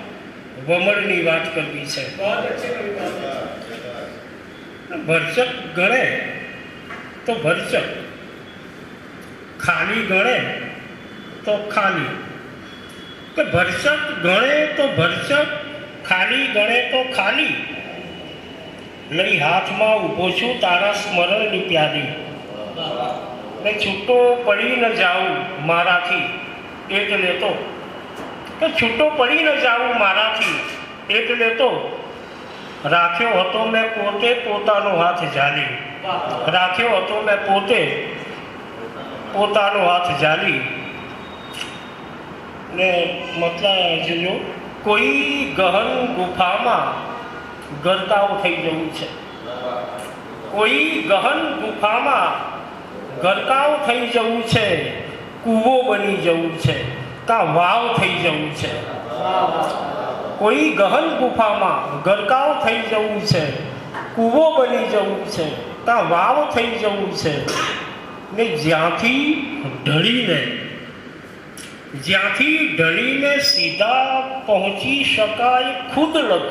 વમળની વાત કરવી છે. ભરચક ગણે તો ભરચક, ખાલી ગણે તો ખાલી. કે ભરચક ગણે તો ભરચક, ખાલી ગણે તો ખાલી. લઈ હાથમાં ઊભો છું તારા સ્મરણની પ્યાલી. ને છૂટો પડી ન જાઉં મારાથી એટલે તો, કે છૂટો પડી ન જાઉં મારાથી એટલે તો રાખ્યો હતો મેં પોતે પોતાનો હાથ ઝાલી, રાખ્યો હતો મેં પોતે પોતાનો હાથ ઝાલી. ને મતલબ જોજો, કોઈ ગહન ગુફામાં ગરકાવ થઈ જવું છે, કોઈ ગહન ગુફામાં ગરકાવ થઈ જવું છે, કૂવો બની જવું છે, કાં વાવ થઈ જવું છે. કોઈ ગહન ગુફામાં ગરકાવ થઈ જવું છે, કૂવો બની જવું છે, કાં વાવ થઈ જવું છે. ને જ્યાંથી ઢળીને સીધા પહોંચી શકાય ખુદ લગ.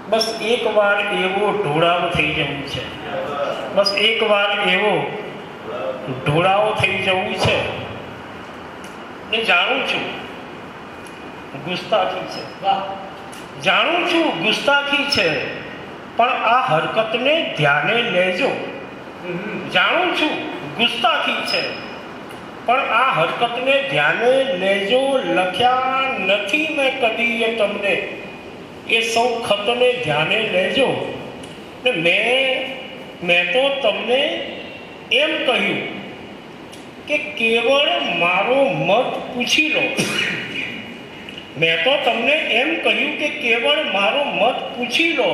બસ એકવાર એવો ઢોળાવ થઈ જવું છે, બસ એકવાર એવો ઢોળાવ થઈ જવું છે. ને જાણું છું ગુસ્તાખી છે, જાણું છું ગુસ્તાખી છે, પણ આ હરકતને ધ્યાને લેજો. જાણું છું ગુસ્તાખી છે, પણ આ હરકતને ધ્યાને લેજો. લખ્યા નથી મેં કદી એ તમને, એ સૌ ખતને ધ્યાને લેજો. ને મેં તો તમને એમ કહ્યું કે કેવળ મારો મત પૂછી લો. મેં તો તમને એમ કહ્યું કે કેવળ મારો મત પૂછી લો.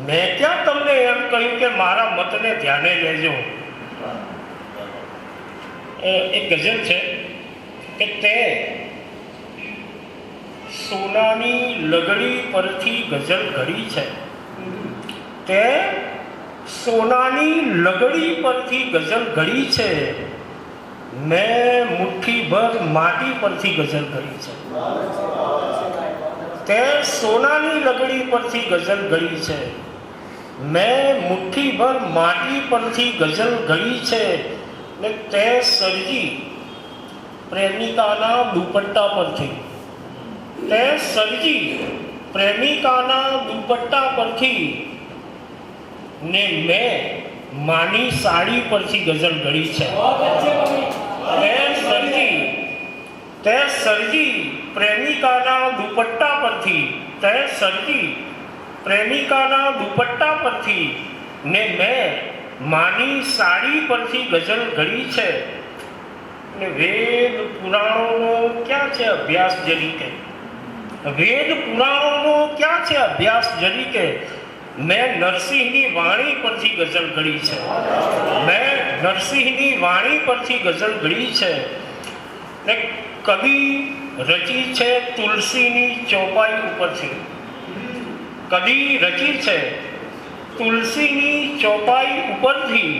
મેં ક્યાં તમને એમ કહ્યું કે મારા મતને ધ્યાને લેજો. એક ગઝલ છે કે તે સોનાની લગડી પરથી ગઝલ ઘડી છે, તે સોનાની લગડી પરથી ગઝલ ઘડી છે, મેં મુઠ્ઠીભર માટી પરથી ગઝલ ઘડી છે. તે સોનાની લગડી પરથી ગઝલ ઘડી છે, મેં મુઠ્ઠીભર માટી પરથી ગઝલ ઘડી છે. ને તે સરજી પ્રેમિકાના દુપટ્ટા પરથી, તે સરજી પ્રેમિકાના દુપટ્ટા પરથી. ને મેં માની સાડી પરથી ગઝલ ઘડી છે. તે સરજી પ્રેમિકાના દુપટ્ટા પરથી, તે સરજી પ્રેમિકાના દુપટ્ટા પરથી. ને મેં માની સાડી પરથી ગઝલ ઘડી છે. ને વેદ પુરાણોનો ક્યાં છે અભ્યાસ જરીકે, વેદ પુરાણોનો ક્યાં છે અભ્યાસ જરીકે. મેં નરસિંહની વાણી પરથી ગઝલ ઘડી છે, મેં નરસિંહની વાણી પરથી ગઝલ ઘડી છે. ને કવિ રચી છે તુલસીની ચોપાઈ ઉપરથી, કવિ રચી છે તુલસીની ચોપાઈ ઉપરથી.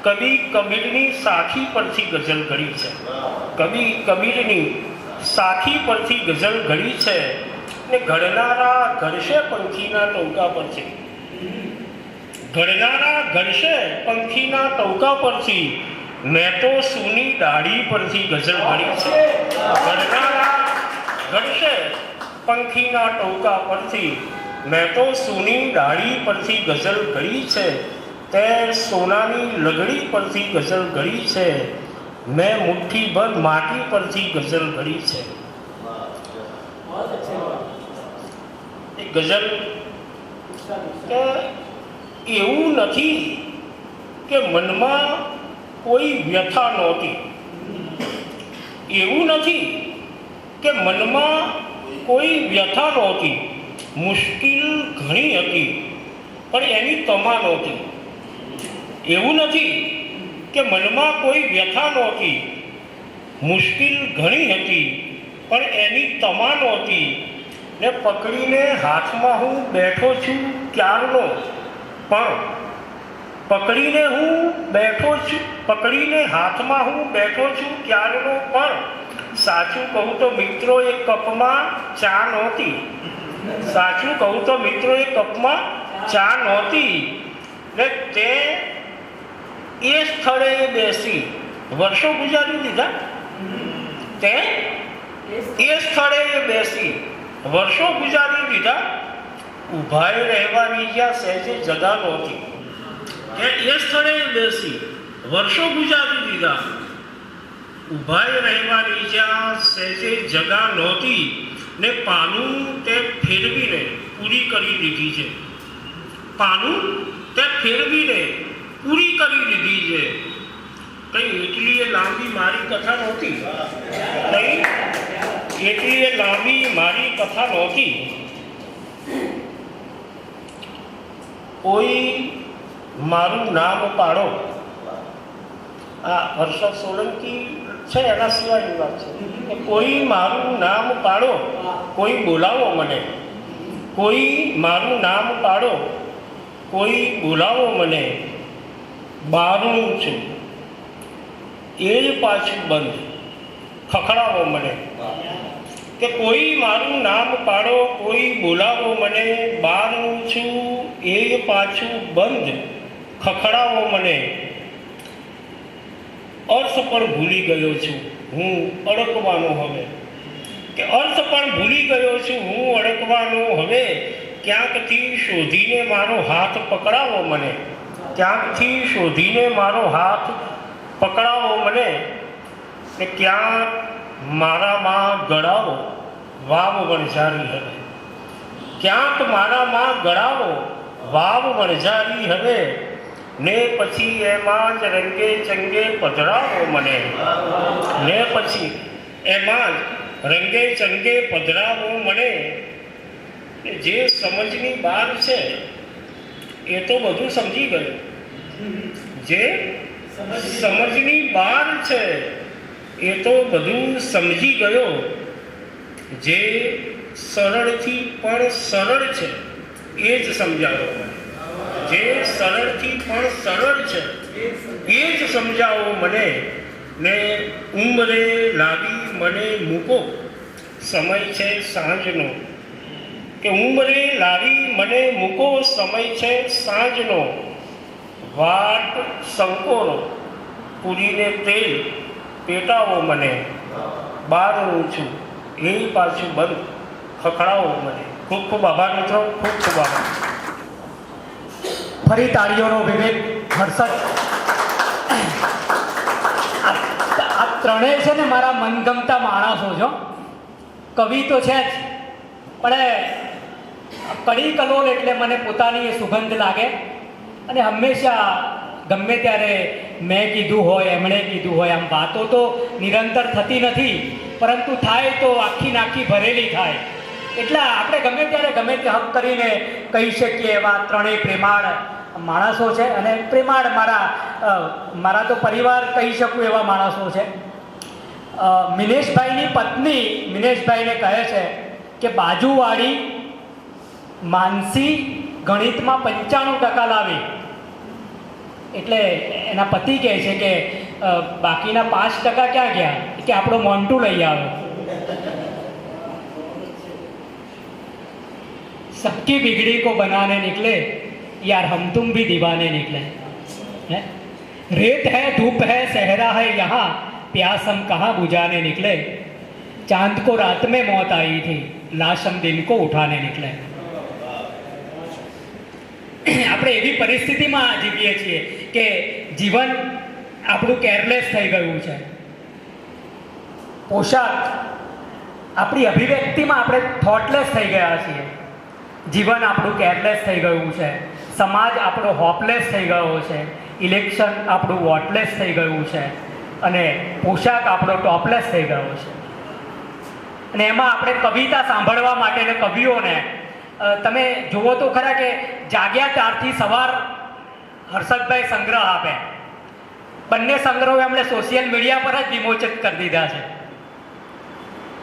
કવિ કબીરની સાખી પરથી ગઝલ ઘડી છે, કવિ કબીરની સાખી પરથી ગઝલ ઘડી છે. ને ઘડનારા ઘડશે પંખીના ટોકા પરથી, ઘડનારા ઘડશે પંખીના ટોકા પરથી. મેં તો સૂની દાઢી પરથી ગઝલ ઘડી છે, ઘડનારા ઘડશે પંખીના ટોકા પરથી. મેં તો સૂની દાઢી પરથી ગઝલ ઘડી છે, તે સોનાની લગડી પરથી ગઝલ ઘડી છે, મેં મુઠ્ઠીભર માટી પરથી ગઝલ ઘડી છે. એ ગઝલ કે એવું નથી કે મનમાં કોઈ વ્યથા નહોતી, એવું નથી કે મનમાં કોઈ વ્યથા નહોતી. મુશ્કેલ ઘણી હતી પણ એની તમા નહોતી. એવું નથી કે મનમાં કોઈ વ્યથા નહોતી, મુશ્કેલ ઘણી હતી પણ એની તમા નહોતી. ને પકડીને હાથમાં હું બેઠો છું ક્યારનો, પણ પકડીને હું બેઠો છું, પકડીને હાથમાં હું બેઠો છું ક્યારનો. પણ સાચું કહું તો મિત્રો એ કપમાં ચા નહોતી, સાચું કહું તો મિત્રો એ કપમાં ચા નહોતી. ને તે એ સ્થળે બેસી વર્ષો ગુજારી દીધા, તે એ સ્થળે બેસી વર્ષો ગુજારી દીધા. ઊભાએ રહેવાની જ્યાં સહેજે જગા નહોતી, એ સ્થળે બેસી વર્ષો ગુજારી દીધા. ઊભાએ રહેવાની જ્યાં સહેજે જગા નહોતી. ને પાનું તે ફેરવીને પૂરી કરી દીધી છે. પાનું તે ફેરવીને પૂરી કરી દીધી છે. કઈ એટલી એ લાંબી મારી કથા નહોતી. કઈ એટલી એ લાંબી મારી કથા નહોતી. કોઈ મારું નામ પાડો. આ હર્ષદ સોલંકી છે એના સિવાયની વાત છે કે કોઈ મારું નામ પાડો, કોઈ બોલાવો મને. કોઈ મારું નામ પાડો, કોઈ બોલાવો મને. બારણું છું એ જ પાછું બંધ, ખખડાવો મને. કે કોઈ મારું નામ પાડો, કોઈ બોલાવો મને. બારણું છું એ જ પાછું બંધ, ખખડાવો મને. અર્થ પણ ભૂલી ગયો છું હું અડકવાનો હવે. કે અર્થ પણ ભૂલી ગયો છું હું અડકવાનો હવે. ક્યાંકથી શોધીને મારો હાથ પકડાવો મને. ક્યાંકથી શોધીને મારો હાથ પકડાવો મને. ને ક્યાંક મારામાં ગળાવો વાવ વણઝારી હવે. ક્યાંક મારામાં ગળાવો વાવ વણઝારી હવે. ને પછી એમાં જ રંગે ચંગે પધરાવો મને. ને પછી એમાં જ રંગે ચંગે પધરાવો મને. જે સમજની બહાર છે એ તો બધું સમજી ગયું. જે સમજની બહાર છે એ તો બધું સમજી ગયો. જે સરળથી પણ સરળ છે એ જ સમજાવો મને. જે સરળથી પણ સરળ છે એ જ સમજાવો મને. ને ઉંમરે લાવી મને મૂકો, સમય છે સાંજનો. કે ઉંમરે લાવી મને મૂકો, સમય છે સાંજનો. વાટ સંકોરો પૂરીને તેલ પેટાવો મને. બારણું છું એ પાછું બંધ, ખખડાવો મને. ખૂબ ખૂબ આભાર મિત્રો, ખૂબ ખૂબ આભાર. ફરી તાળીઓનો વિવેક. હર્ષદ, આ ત્રણેય છે ને મારા મનગમતા માણસો છો. કવિ તો છે જ, પણ કડી કલોલ એટલે મને પોતાની એ સુગંધ લાગે. અને હંમેશા ગમે ત્યારે મેં કીધું હોય, એમણે કીધું હોય, આમ વાતો તો નિરંતર થતી નથી, પરંતુ થાય તો આખી નાખી ભરેલી થાય. એટલે આપણે ગમે ત્યારે ગમે તે હક કરીને કહી શકીએ એવા ત્રણેય પ્રેમાળ માણસો છે. અને પ્રેમાળ મારા તો પરિવાર કહી શકું એવા માણસો છે. મિનેશભાઈની પત્ની મિનેશભાઈને કહે છે કે બાજુવાળી માનસી ગણિતમાં 95% લાવી. એટલે એના પતિ કહે છે કે બાકીના 5% ક્યાં ગયા? કે આપણો મોન્ટુ લઈ આવે. सबकी बिगड़ी को बनाने निकले यार, हम तुम भी दीवाने निकले. रेत है, धूप है, सहरा है यहाँ, प्यास हम कहाँ बुझाने निकले. चांद को रात में मौत आई थी, लाश हम दिन को उठाने निकले. આપણે એવી પરિસ્થિતિમાં જીવીએ છીએ કે જીવન આપણું કેરલેસ થઈ ગયું છે. પોશાક, આપણી અભિવ્યક્તિમાં આપણે થોટલેસ થઈ ગયા છીએ. જીવન આપણું કેરલેસ થઈ ગયું છે. સમાજ આપણો હોપલેસ થઈ ગયો છે. ઇલેક્શન આપણું વોટલેસ થઈ ગયું છે. અને પોશાક આપણો ટોપલેસ થઈ ગયો છે. અને એમાં આપણે કવિતા સાંભળવા માટે કવિઓને તમે જુઓ તો ખરા કે જાગ્યા ત્યારથી સવાર હર્ષદભાઈ સંગ્રહ આપે. બંને સંગ્રહો એમણે સોશિયલ મીડિયા પર જ વિમોચિત કરી દીધા છે.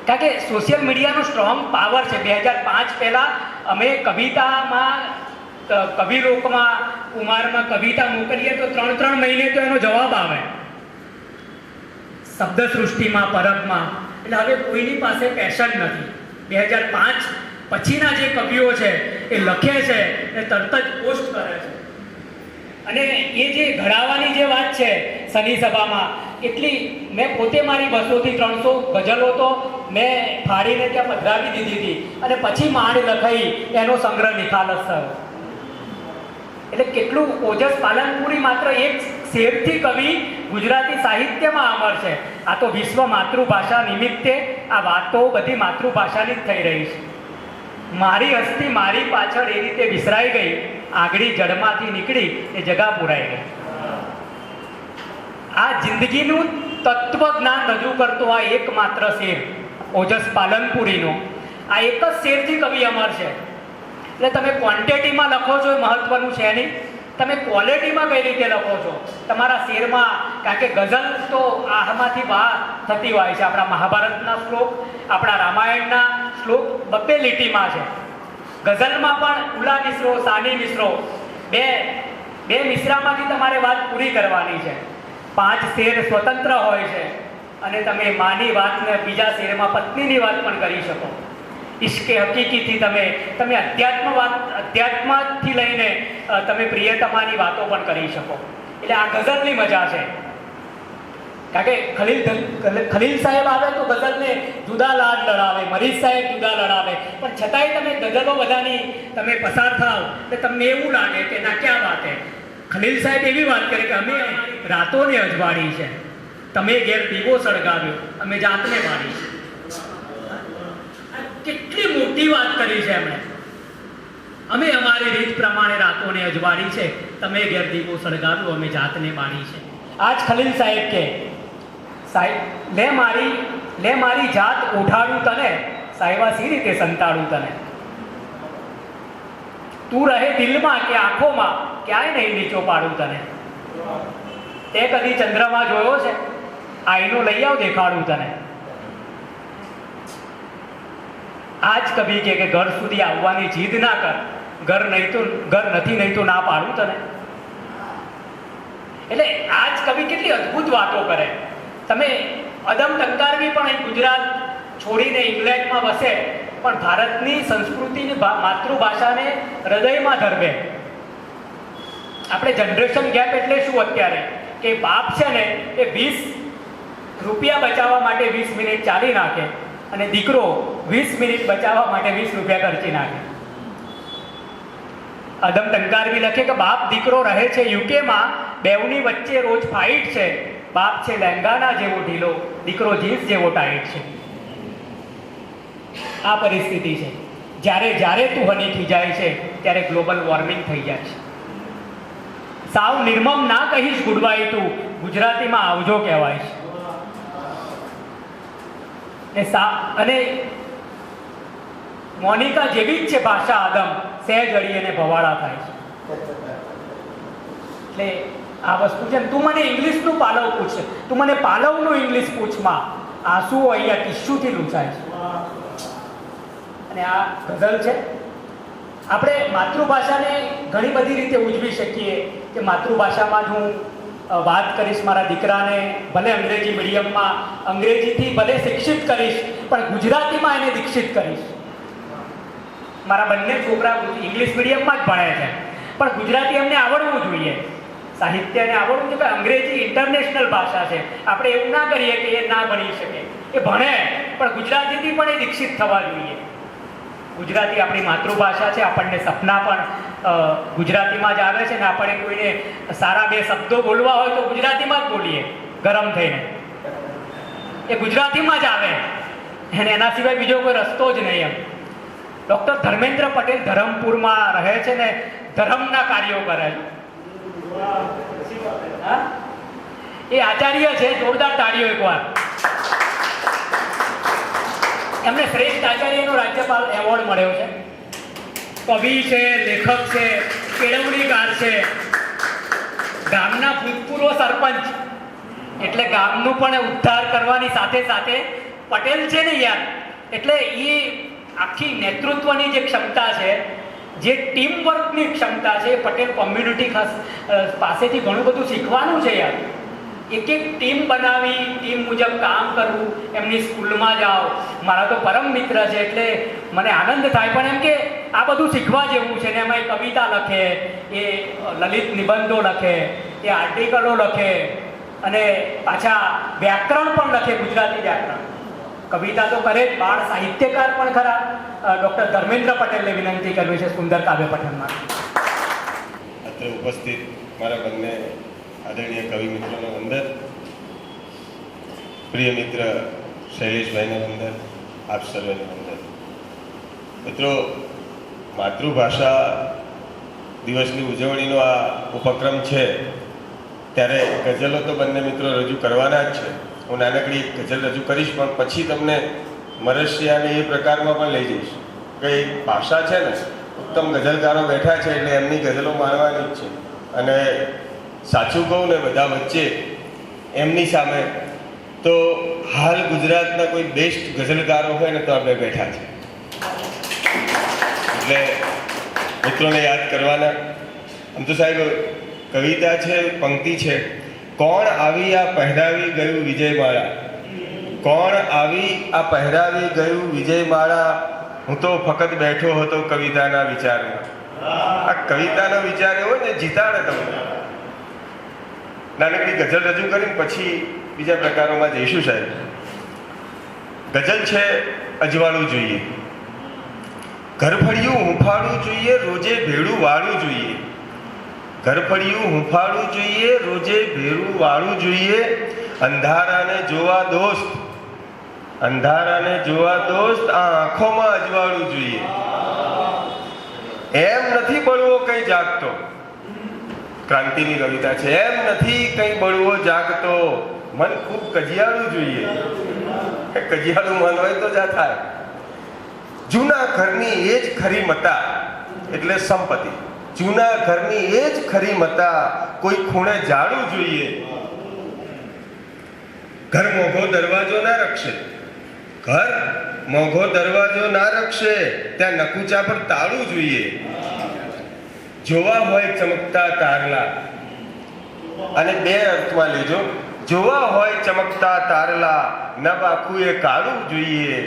કારણ કે સોશિયલ મીડિયાનો સ્ટ્રોંગ પાવર છે. 2005 પહેલાં અમે કવિતામાં, કવિલોકમાં, કુમારમાં કવિતા મોકલીએ તો 3 મહિને તો એનો જવાબ આવે. શબ્દસૃષ્ટિમાં, પરબમાં. એટલે હવે કોઈની પાસે પેશન નથી. 2005 પછીના જે કવિઓ છે એ લખે છે એ તરત જ પોસ્ટ કરે છે. અને એ જે ઘડાવાની જે વાત છે શનિ સભામાં, એટલી મેં પોતે મારી 200 થી 300 ગઝલો તો મેં ફાડીને ત્યાં પધરાવી દીધી હતી. અને પછી માંડ લખાઈ એનો સંગ્રહ નિખાલસ થયો. એટલે કેટલું ઓજસ પાલનપુરી માત્ર એક શેરથી કવિ ગુજરાતી સાહિત્યમાં અમર છે. આ તો વિશ્વ માતૃભાષા નિમિત્તે આ વાતો બધી માતૃભાષાની જ થઈ રહી છે. મારી હસ્તી મારી પાછળ એ રીતે વિસરાઈ ગઈ, આગળી જડમાંથી નીકળી એ જગા પુરાઈ ગઈ. આ જિંદગીનું તત્વજ્ઞાન રજૂ કરતો આ એકમાત્ર શેર ઓજસ પાલનપુરીનો, આ એક જ શેરથી કવિ અમર છે. એટલે તમે ક્વોન્ટિટીમાં લખો છો એ મહત્વનું છે નહીં, તમે ક્વોલિટીમાં કઈ રીતે લખો છો તમારા શેરમાં. કારણ કે ગઝલ તો આમાંથી વાહ થતી હોય છે. આપણા મહાભારતના શ્લોક, આપણા રામાયણના શ્લોક બબ્બે લીટીમાં છે. ગઝલમાં પણ ઉલા મિશ્રો, સાની મિશ્રો, બે મિશ્રામાંથી તમારે વાત પૂરી કરવાની છે. 5 શેર સ્વતંત્ર હોય છે અને તમે માની વાતને બીજા શેરમાં પત્નીની વાત પણ કરી શકો. ઇશ્કે હકીકીથી તમે અધ્યાત્મથી લઈને તમે પ્રિયતમાની વાતો પણ કરી શકો. એટલે આ ગઝલની મજા છે. કારણ કે ખલીલ સાહેબ આવે તો ગઝલને જુદા લાડ લડાવે, મરીઝ સાહેબ જુદા લડાવે, પણ છતાંય તમે ગઝલો બધાની તમે પસાર થાવ તો તમને એવું લાગે કે ના ક્યાં વાત હે. ખલીલ સાહેબ એવી વાત કરે કે અમે રાતોને અજવાળી છે, તમે ઘેર દીવો સળગાવ્યો, અમે જાતને મારી છે. કેટલી મોટી વાત કરી છે એમણે. અમે અમારી રીત પ્રમાણે રાતોને અજવાળી છે, તમે ઘેર દીવો સળગાવ્યો, અમે જાતને મારી છે. આજ ખલીલ સાહેબ કે સાહેબ લે મારી જાત ઉઠાડું તને, સાહેબા સી રીતે સંતાડું તને. તું રહે દિલમાં કે આંખોમાં, ક્યાંય નહીં નીચો પાડું તને. તે કદી ચંદ્રમાં જોયો છે, આઈનો લઈ આવ દેખાડું તને. આજ કવિ કે ઘર સુધી આવવાની જીદ ના કર, ઘર નથી નહીં તો ના પાડું તને. એટલે આજ કવિ કેટલી અદ્ભુત વાતો કરે. તમે અદમ ટંકારવી પણ અહીં ગુજરાત છોડીને ઇંગ્લેન્ડમાં વસે, પણ ભારતની સંસ્કૃતિની માતૃભાષાને હૃદયમાં ધરવે. આપણે જનરેશન ગેપ એટલે શું અત્યારે કે બાપ છે ને એ 20 રૂપિયા બચાવવા માટે 20 મિનિટ ચાલી નાખે અને દીકરો 20 મિનિટ બચાવવા માટે 20 રૂપિયા ખર્ચી નાખે. અદમ ટંકારવી લખે કે બાપ દીકરો રહે છે યુકેમાં, બેવની વચ્ચે રોજ ફાઇટ છે. બાપ છે લહેંગાના જેવો ઢીલો, દીકરો જીન્સ જેવો ટાઈટ છે. આ પરિસ્થિતિ છે. જ્યારે તું હની ખીજાય છે ત્યારે ગ્લોબલ વોર્મિંગ થઈ જાય છે. સાવ નિર્મમ ના કહીશ ગુડવાઈ તું, ગુજરાતીમાં આવજો કહેવાય છે. અને મોનિકા જેવી જ છે ભાષા આદમ, સહેજ અડી અને ભવાડા થાય છે. એટલે આ વસ્તુ છે. તું મને ઇંગ્લિશનું પાલવ પૂછ, તું મને પાલવનું ઇંગ્લિશ પૂછમાં, આંસુઓ અહીંયા ટિશ્યુથી લૂછાય છે. અને આ ગઝલ છે. આપણે માતૃભાષાને ઘણી બધી રીતે ઉજવી શકીએ કે માતૃભાષામાં જ હું વાત કરીશ, મારા દીકરાને ભલે અંગ્રેજી મીડિયમમાં અંગ્રેજીથી ભલે શિક્ષિત કરીશ, પણ ગુજરાતીમાં એને દીક્ષિત કરીશ. મારા બંને છોકરા ઇંગ્લિશ મીડિયમમાં જ ભણે છે, પણ ગુજરાતી એમને આવડવું જોઈએ, સાહિત્યને આવડવું જોઈએ. કે અંગ્રેજી ઇન્ટરનેશનલ ભાષા છે, આપણે એવું ના કરીએ કે એ ના ભણી શકે. એ ભણે, પણ ગુજરાતીથી પણ એ દીક્ષિત થવા જોઈએ. ગુજરાતી આપણી માતૃભાષા છે. આપણને સપના પણ ગુજરાતીમાં જ આવે છે ને આપણે કોઈને સારા 2 શબ્દો બોલવા હોય તો ગુજરાતીમાં જ બોલીએ ગરમ થઈને. એ ગુજરાતીમાં જ આવે અને એના સિવાય બીજો કોઈ રસ્તો જ નહીં. એમ ડૉક્ટર ધર્મેન્દ્ર પટેલ ધરમપુરમાં રહે છે ને ધર્મના કાર્યો કરે છે. એ આચાર્ય છે. જોરદાર તાળીઓ એકવાર. એમને શ્રેષ્ઠ આચાર્યનો રાજ્યપાલ એવોર્ડ મળ્યો છે. કવિ છે, લેખક છે, કેળવણીકાર છે, ગામના ભૂતપૂર્વ સરપંચ, એટલે ગામનું પણ ઉદ્ધાર કરવાની સાથે સાથે પટેલ છે ને યાર, એટલે એ આખી નેતૃત્વની જે ક્ષમતા છે, જે ટીમ વર્કની ક્ષમતા છે, પટેલ કોમ્યુનિટી ખાસ પાસેથી ઘણું બધું શીખવાનું છે યાર. એક ટીમ બનાવી, ટીમ મુજબ કામ કરવું. એમની સ્કૂલમાં જાઓ, મારા તો પરમ મિત્ર છે એટલે મને આનંદ થાય, પણ એમ કે આ બધું શીખવા જેવું છે. ને એમાં એ કવિતા લખે, એ લલિત નિબંધો લખે, એ આર્ટિકલો લખે અને પાછા વ્યાકરણ પણ લખે, ગુજરાતી વ્યાકરણ. કવિતા તો કરે જ, બાળ સાહિત્યકાર પણ ખરા. ડૉક્ટર ધર્મેન્દ્ર પટેલને વિનંતી કરવી છે સુંદર કાવ્ય પઠનમાં. અત્રે ઉપસ્થિત મારા બંને આદરણીય કવિ મિત્રોનો વંદન, પ્રિય મિત્ર શૈલેષભાઈને વંદન, આપ સર્વેને વંદન. મિત્રો, માતૃભાષા દિવસની ઉજવણીનો આ ઉપક્રમ છે ત્યારે ગઝલો તો બંને મિત્રો રજૂ કરવાના જ છે. હું નાનકડી એક ગઝલ રજૂ કરીશ, પણ પછી તમને મરસિયાને એ પ્રકારમાં પણ લઈ જઈશ કે એક ભાષા છે ને, ઉત્તમ ગઝલકારો બેઠા છે એટલે એમની ગઝલો માણવાની જ છે. અને સાચું કહું ને, બધા વચ્ચે એમની સામે તો હાલ ગુજરાતના કોઈ બેસ્ટ ગઝલકારો હોય ને તો આપણે બેઠા છે. એટલે મિત્રોને યાદ કરવાના. આમ તો સાહેબ કવિતા છે, પંક્તિ છે, કોણ આવી આ પહેરાવી ગયું વિજયમાળા, કોણ આવી આ પહેરાવી ગયું વિજયમાળા, હું તો ફક્ત બેઠો હતો કવિતાના વિચારમાં. આ કવિતાનો વિચાર એવો ને જીતાડે તમને. નાનકડી ગઝલ રજૂ કરીને પછી બીજા પ્રકારોમાં જઈશું સાહેબ. ગઝલ છે અજવાળું જોઈએ, ઘરફળિયું હુંફાળું જોઈએ, રોજે ભેળું વાળું જોઈએ, ઘરફળિયું હુંફાળું જોઈએ, રોજે ભેળું વાળું જોઈએ, અંધારાને જોવા દોસ્ત, અંધારાને જોવા દોસ્ત, આ આંખોમાં અજવાળું જોઈએ. એમ નથી બળવો કઈ જાગતો, ક્રાંતિની કવિતા છે. એમ નથી કઈ બળવો જાગતો, મન ખૂબ કજિયાળું જોઈએ. કજિયાળું મન હોય તો જા થાય. જૂના ઘરની એ જ ખરી મતા, એટલે સંપત્તિ. જૂના ઘરની એ જ ખરી મતા, કોઈ ખૂણે જાળું જોઈએ. ઘર મોઘો દરવાજો ના રખશે, ઘર મોઘો દરવાજો ના રખશે, ત્યાં નકુચા પર તાળું જોઈએ. જોવા હોય ચમકતા તારલા, અને બે અર્થમાં લેજો. જોવા હોય ચમકતા તારલા, નભ આખું એ કાળું જોઈએ.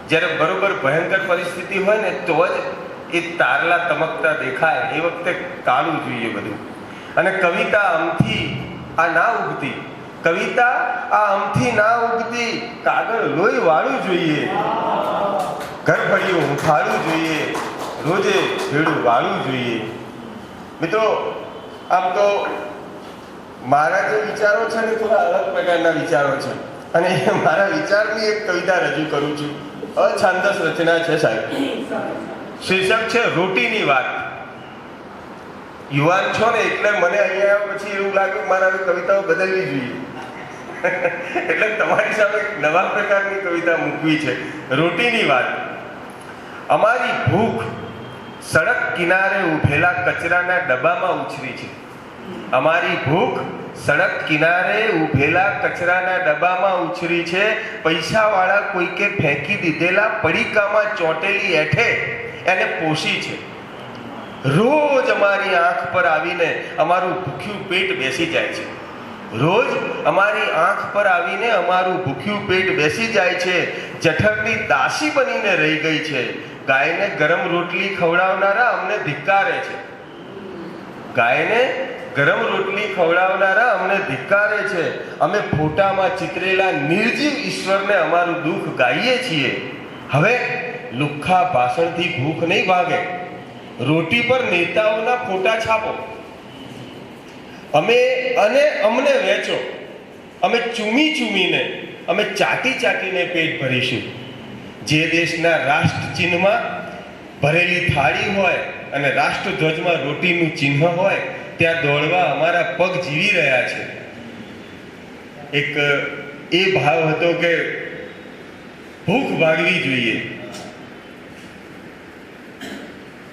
જ્યારે બરોબર ભયંકર પરિસ્થિતિ હોય ને તો જ એ તારલા તમકતા દેખાય, એ વખતે કાળું જોઈએ બધું. અને કવિતા આમથી આ ના ઉગતી, કવિતા આ આમથી ના ઉગતી, કાગળ લોહી વાળું જોઈએ. ઘર ભર્યું હુંફાળું જોઈએ, રોજે ભેળું વાળું જોઈએ. મિત્રો, આમ તો મારા જે વિચારો છે ને થોડા અલગ પ્રકારના વિચારો છે, અને મારા વિચારની એક કવિતા રજૂ કરું છું. અછાંદસ રચના છે સાહેબ. શીર્ષક છે રોટીની વાત. યુવાન છો ને એટલે મને અહીંયા પછી એવું લાગ્યું મારે કવિતાઓ બદલવી જોઈએ. એટલે તમારી સામે નવા પ્રકારની કવિતા મૂકવી છે. રોટીની વાત. અમારી ભૂખ સડક કિનારે ઉભેલા કચરાના ડબ્બામાં ઉછરી છે. અમારી ભૂખ સડક કિનારે ઉભેલા કચરાના ડબ્બામાં ઉછરી છે. પૈસાવાળા કોઈકે ફેંકી દીધેલા પડીકામાં ચોંટેલી એઠે એને પોષી છે. રોજ અમારી આંખ પર આવીને અમારું ભૂખ્યું પેટ બેસી જાય છે. રોજ અમારી આંખ પર આવીને અમારું ભૂખ્યું પેટ બેસી જાય છે. જઠરની દાસી બનીને રહી ગઈ છે. ગાયને ગરમ રોટલી ખવડાવનારા અમને ધિક્કારે છે. ગાયને ગરમ રોટલી ખવડાવનારા અમને ધિક્કારે છે. અમે ફોટામાં ચિતરેલા નિર્જીવ ઈશ્વરને અમારું દુઃખ ગાઈએ છીએ. હવે લુખ્ખા ભાષણથી ભૂખ નહીં ભાગે. રોટી પર નેતાઓના ફોટા છાપો. અમને વેચો. અમે ચૂમી ચૂમીને, અમે ચાટી ચાટીને પેટ ભરીશું. જે દેશના રાષ્ટ્ર ચિહ્નમાં ભરેલી થાળી હોય અને રાષ્ટ્રધ્વજમાં રોટીનું ચિહ્ન હોય ત્યાં દોડવા અમારા પગ જીવી રહ્યા છે. એક એ ભાવ હતો કે ભૂખ ભાગવી જોઈએ.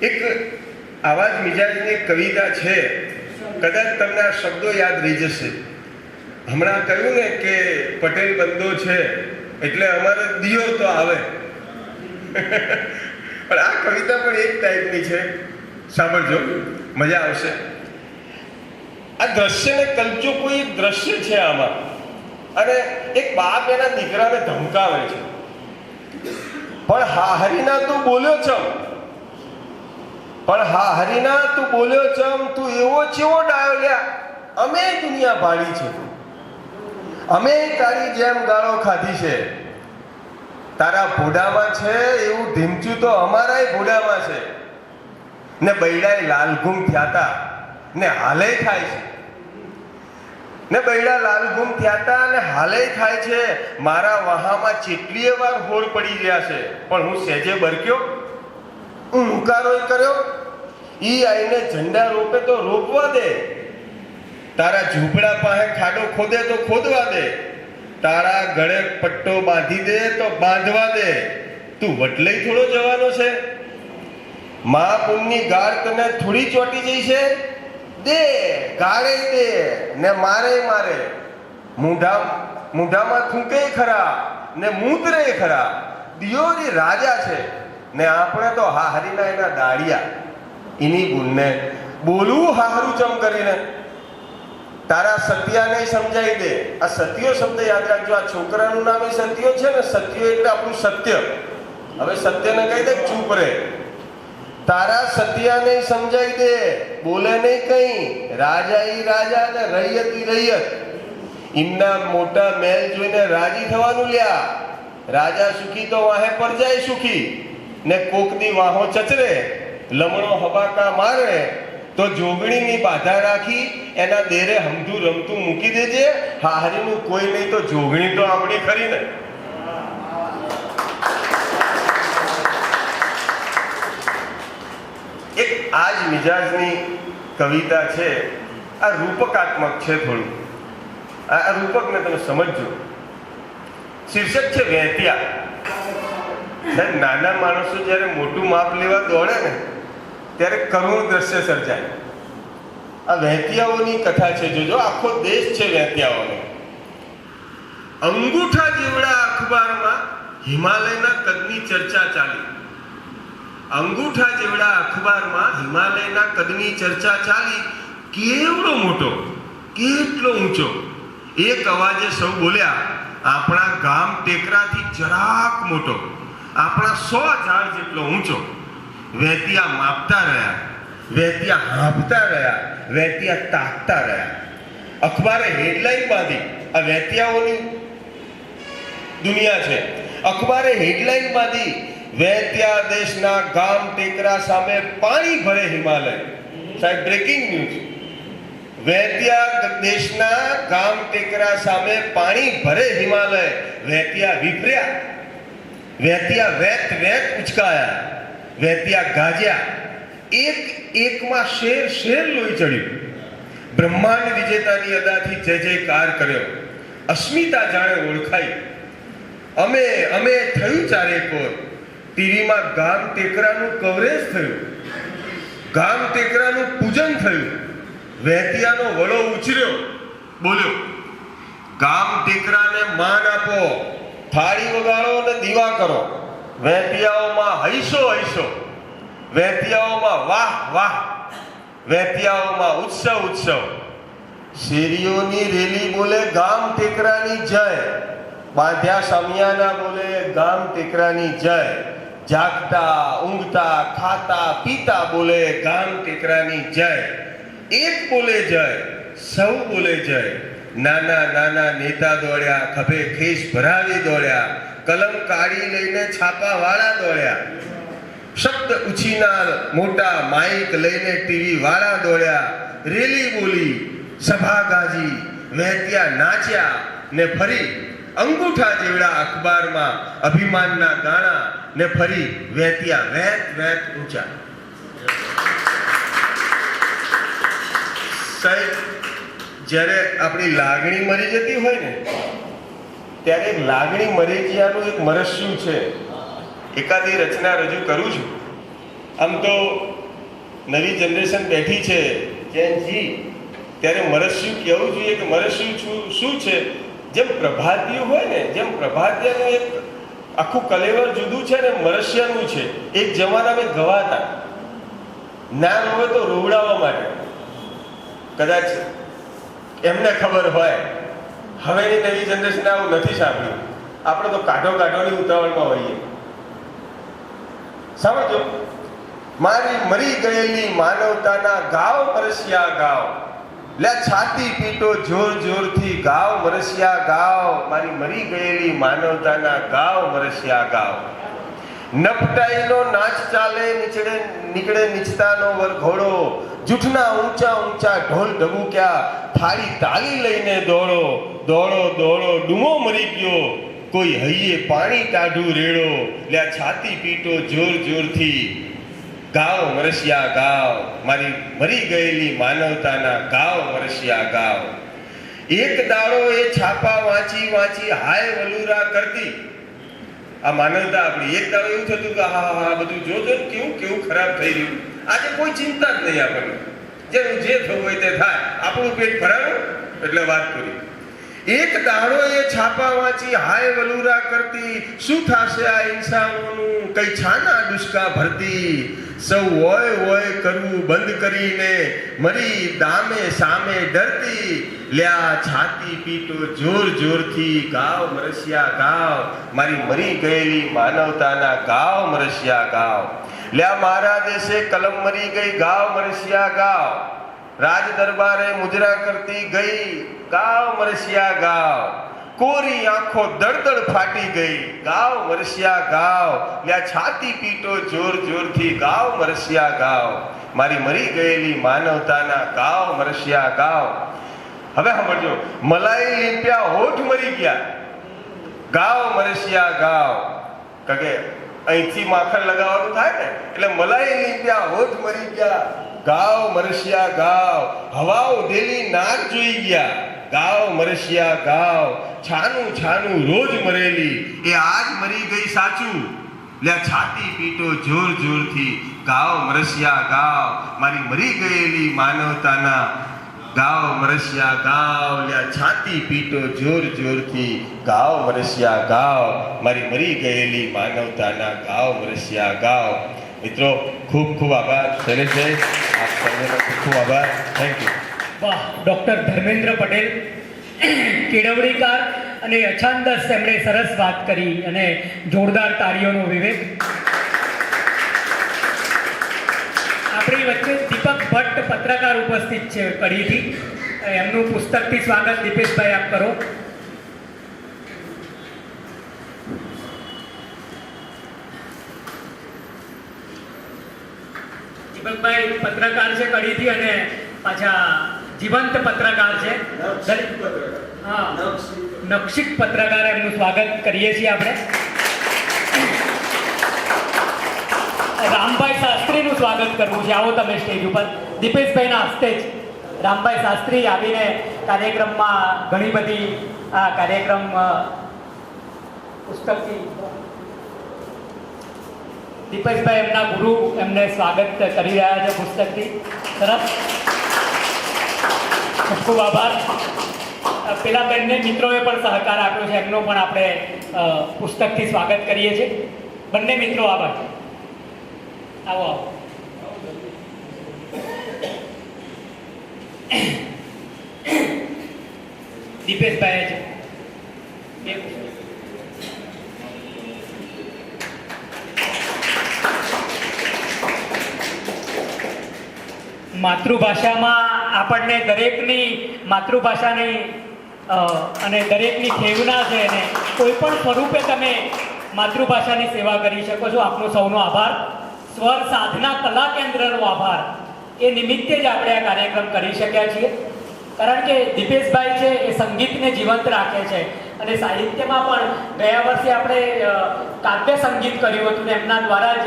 એક આવા જ મિજાજની કવિતા છે, કદાચ તમને આ શબ્દો યાદ રહી જશે. હમણાં કહ્યું ને કે પટેલ બંધો છે એટલે અમારે દિયોર તો આવે. પણ આ કવિતા પણ એક ટાઈપની છે. સાંભળજો, મજા આવશે. આ દ્રશ્યને કલ્ચો કોઈ એક દ્રશ્ય છે આમાં, અને એક બાપ એના દીકરાને ધમકાવે છે. પણ હા હરીના તું બોલ્યો ચમ, પણ હા હરીના તું બોલ્યો ચમ, તું એવો ચેવો ડાયો લ્યા. અમે દુનિયા ભાળી છે, અમે તારી જેમ ગાળો ખાધી છે. તારા ભોડામાં છે એવું ધીમચું તો અમારાય ભોડામાં છે. ને બૈડાએ લાલઘૂમ થયા હતા ને હાલે થાય છે, ને બૈડા લાલઘૂમ થયા હતા અને હાલે થાય છે. મારા વહામાં ચેટલીય વાર હોળ પડી ગયા છે, પણ હું સહેજે બરક્યો, હું હુંકારો કર્યો. ઈ આઈને ઝંડા રોપે તો રોપવા દે, તારા ઝૂંપડા પાસે ખાડો ખોદે તો ખોદવા દે, તારા ગળે પટ્ટો બાંધી દે તો બાંધવા દે. તું વટલઈ થોડો જવાનો છે? મહાપુણની ગાળ તને થોડી ચોટી જઈ છે? દે, ગાળે દે ને મારે. મૂઢામાં થૂંકે ખરા ને મૂતરે ખરા. દિયોરી રાજા છે ને આપણે તો હાહરીના એના દાડિયા. એની ગુણને બોલવું હાહરું ચમ કરીને. તારા સત્યાને સમજાવી દે. આ સત્યો શબ્દ યાદ રાખજો. આ છોકરાનું નામ એ સત્યો છે ને. સત્યો એટલે આપણું સત્ય. હવે સત્યને કહી દે ચૂપ રહે. તારા સત્યાને સમજાવી દે, બોલે નહીં કઈ. રાજા ઈ રાજા ને રૈયત ઈ રૈયત. ઇમના મોટા મહેલ જોઈને રાજી થવાનું લ્યા. રાજા સુખી તો વાહે પરજાય સુખી, ને કોકની વાહો ચચરે, લમણો હબાકા મારે તો જોગણીની બાધા રાખી એના દેરે હમધું રમતું મૂકી દેજે. હાહરીનું કોઈ નહીં તો જોગણી તો આપણી ખરી ને. એક આ જ મિજાજની કવિતા છે. આ રૂપકાત્મક છે થોડું. આ રૂપકને તમે સમજજો. શીર્ષક છે વહેત્યા. સાહેબ, નાના માણસો જ્યારે મોટું માપ લેવા દોડે ને ત્યારે કરુણ દ્રશ્ય સર્જાય. આ વહેતિયાઓની કથા છે. જોજો, આખો દેશ છે વહેતિયાઓનો. અંગૂઠા જેવડા અખબારમાં હિમાલયના કદની ચર્ચા ચાલી. અંગૂઠા જેવડા અખબારમાં હિમાલયના કદની ચર્ચા ચાલી. કેવડો મોટો, કેટલો ઊંચો. એક અવાજે સૌ બોલ્યા, આપણા ગામ ટેકરાથી જરાક મોટો, આપણા 100 ઝાડ જેટલો ઊંચો. વહેતિયા માપતા રહ્યા, વહેતિયા હાંફતા રહ્યા, વહેતિયા તાકતા રહ્યા. અખબારે હેડલાઈન બાંધી. આ વહેતિયાઓની દુનિયા છે. અખબારે હેડલાઈન બાંધી, વહેતિયા દેશના ગામ ટેકરા સામે પાણી ભરે હિમાલય. સાહેબ, બ્રેકિંગ ન્યૂઝ. વહેતિયા દેશના ગામ ટેકરા સામે પાણી ભરે હિમાલય. વહેતિયા વિફર્યા, વહેતિયા વેત ઉચકાયા, વહેતિયા ગાજ્યા. એકમાં શેર લોહી ચડ્યું. બ્રહ્માંડ વિજેતાની અદાથી જય જયકાર કર્યો. અસ્મિતા જાણે ઓળખાઈ. અમે થયું ચારેકોર. ટીવીમાં ગામ ટેકરાનું કવરેજ થયું, ગામ ટેકરાનું પૂજન થયું. વહેતિયાનો વડો ઉછર્યો, બોલ્યો, ગામ ટેકરાને માન આપો, થાળી વગાડો અને દીવા કરો. વહેતિયાઓમાં હૈસો, વહેતિયાઓમાં વાહ વાહ, વહેતિયાઓમાં ઉત્સવ. શેરીઓની રેલી બોલે ગામ ટેકરાની જય, બાંધ્યા સમિયાના બોલે ગામ ટેકરાની જય, જાગતા ઊંઘતા ખાતા પીતા બોલે ગામ ટેકરાની જય. એક બોલે જય, સૌ બોલે જય. નાના નેતા દોડ્યા, ખભે ખેસ ભરાવી દોડ્યા, કલમ કાઢી લઈને છાપા વાળા દોડ્યા, શબ્દ ઉછીના મોટા માઇક લઈને ટીવી વાળા દોડ્યા, રેલી બોલી, સભા ગાજી, વહેતિયા નાચ્યા ને ફરી અંગૂઠા જેવડા અખબારમાં અભિમાનના ગાણા ને ફરી વહેતિયા વેત ઊંચા. સાહેબ, જ્યારે આપણી લાગણી મરી જતી હોય ને ત્યારે લાગણી મરેજિયાનું એક મરસ્યું છે. એકાદી રચના રજૂ કરું છું. આમ તો નવી જનરેશન બેઠી છે જેનજી, ત્યારે મરસ્યું કહેવું જોઈએ કે મરસ્યું શું છે. જેમ પ્રભાતિયું હોય ને, જેમ પ્રભાતિયાનું એક આખું કલેવર જુદું છે ને મરસ્યાનું છે. એક જમાનામાં ગવાતા ના રોવે તો રોવડાવવા માટે. કદાચ એમને ખબર હોય. હવેની નવી જનરેશન આવું નથી સાંભળ્યું. આપણે તો કાઢોની ઉતાવળમાં હોઈએ. સમજો, મારી મરી ગયેલી માનવતાના ગાવ મરસિયા ગાવ. લે છાતી પીટો જોરથી ગાવ મરસિયા ગાવ. મારી મરી ગયેલી માનવતાના ગાવ મરસિયા ગાવ. નપટાઈનો નાચ ચાલે નીકળે નીચતાનો વરઘોડો, જૂઠના ઊંચા ઊંચા ઢોલ ઢબુક્યા, થાળી તાળી લઈને દોડો દોડો દોડો, ડૂમો મરી ગયો કોઈ હૈયે પાણી ટાઢું રેડો, લ્યા છાતી પીટો જોર જોરથી, ગાવ મરસિયા ગાવ, મારી મરી ગયેલી માનવતાના ગાવ મરસિયા ગાવ. એક દાડો એ છાપા વાંચી વાંચી હાય વલુરા કરતી. આ માનવતા આપણી. એક દાડો એવું થતું કે હા હા બધું જોજો કેવું કેવું ખરાબ થઈ રહ્યું. આજે કોઈ ચિંતા જ નહીં આપણને, જેનું જે થવું હોય તે થાય, આપણું પેટ ભરાયું એટલે વાત કરી. એક દાડો એ છાપા વાંચી હાય વલુરા કરતી, શું થશે આ ઇન્સાનોનું કઈ છાના ડુસકા ભરતી, સૌ હોય કરવું બંધ કરીને મરી દામે સામે ડરતી, લ્યા છાતી પીટો જોર જોરથી, ગાવ મરસિયા ગાવ, મારી મરી ગયેલી માનવતાના ગાવ મરસિયા ગાવ. લ્યા મારા દેશે કલમ મરી ગઈ ગાવ મરસિયા ગાવ, રાજ દરબારે મુજરા કરતી ગઈ ગાવ મરસિયા ગાવ, કોરી આંખો દળદળ ફાટી ગઈ ગાવ મરસિયા ગાવ, લ્યા છાતી પીટો જોર જોરથી ગાવ મરસિયા ગાવ, મારી મરી ગયેલી માનવતાના ગાવ મરસિયા ગાવ. હવે સાંભળજો, મલાઈ લીંપ્યા હોઠ મરી ગયા ગાવ મરસિયા ગાવ. કે અહીંથી માખણ લગાવવાનું થાય ને એટલે મલાઈ લીંપ્યા હોઠ મરી ગયા ગાવ મરસિયા ગાવ, હવા ઉધેલી નાક જોઈ ગયા ગાવ મરસિયા ગાવ, છાનું છાનું રોજ મરેલી એ આજ મરી ગઈ સાચું, લ્યા છાતી પીટો જોર જોરથી ગાવ મરસિયા ગાવ, મારી મરી ગયેલી માનવતાના ગાવ મરસિયા ગાવ, લ્યા છાતી પીટો જોર જોરથી ગાવ મરસિયા ગાવ, મારી મરી ગયેલી માનવતાના ગાવ મરસિયા ગાવ. મિત્રો ખૂબ ખૂબ આભાર શૈલેષભાઈ, આપ સર્વેનો ખૂબ ખૂબ આભાર. Thank you. વાહ, ડૉક્ટર ધર્મેન્દ્ર પટેલ કેળવણીકાર અને અછાંદસ એમણે સરસ વાત કરી અને જોરદાર તાળીઓનો વિવેક. આપણી વચ્ચે દીપક ભટ્ટ પત્રકાર ઉપસ્થિત છે કડીથી, એમનું પુસ્તકથી સ્વાગત દીપેશભાઈ આપ કરો. દીપકભાઈ પત્રકાર છે કડીથી અને પાછા જીવંત પત્રકાર છે. હા, નક્ષિક પત્રકાર, એમનું સ્વાગત કરીએ છીએ આપણે. રામભાઈ શાસ્ત્રીનું સ્વાગત કરવું છે. આવો તમે સ્ટેજ ઉપર. દીપેશભાઈના હસ્તે જ રામભાઈ શાસ્ત્રી આવીને કાર્યક્રમમાં ઘણી બધી આ કાર્યક્રમ પુસ્તકથી દીપેશભાઈ એમના ગુરુ એમને સ્વાગત કરી રહ્યા છે પુસ્તકથી. સરસ, ખૂબ ખૂબ આભાર. પેલા બંને મિત્રોએ પણ સહકાર આપ્યો છે, એમનો પણ આપણે પુસ્તકથી સ્વાગત કરીએ છીએ. બંને મિત્રો આભાર. આવો આવો. દીપેશભાઈ છે માતૃભાષામાં આપણને દરેકની માતૃભાષાની અને દરેકની ખેવના છે અને કોઈ પણ સ્વરૂપે તમે માતૃભાષાની સેવા કરી શકો છો. આપનો સૌનો આભાર. સ્વર સાધના કલા કેન્દ્રનો આભાર. એ નિમિત્તે જ આપણે આ કાર્યક્રમ કરી શક્યા છીએ. કારણ કે દીપેશભાઈ છે એ સંગીતને જીવંત રાખે છે અને સાહિત્યમાં પણ ગયા વર્ષે આપણે કાવ્ય સંગીત કર્યું હતું ને એમના દ્વારા જ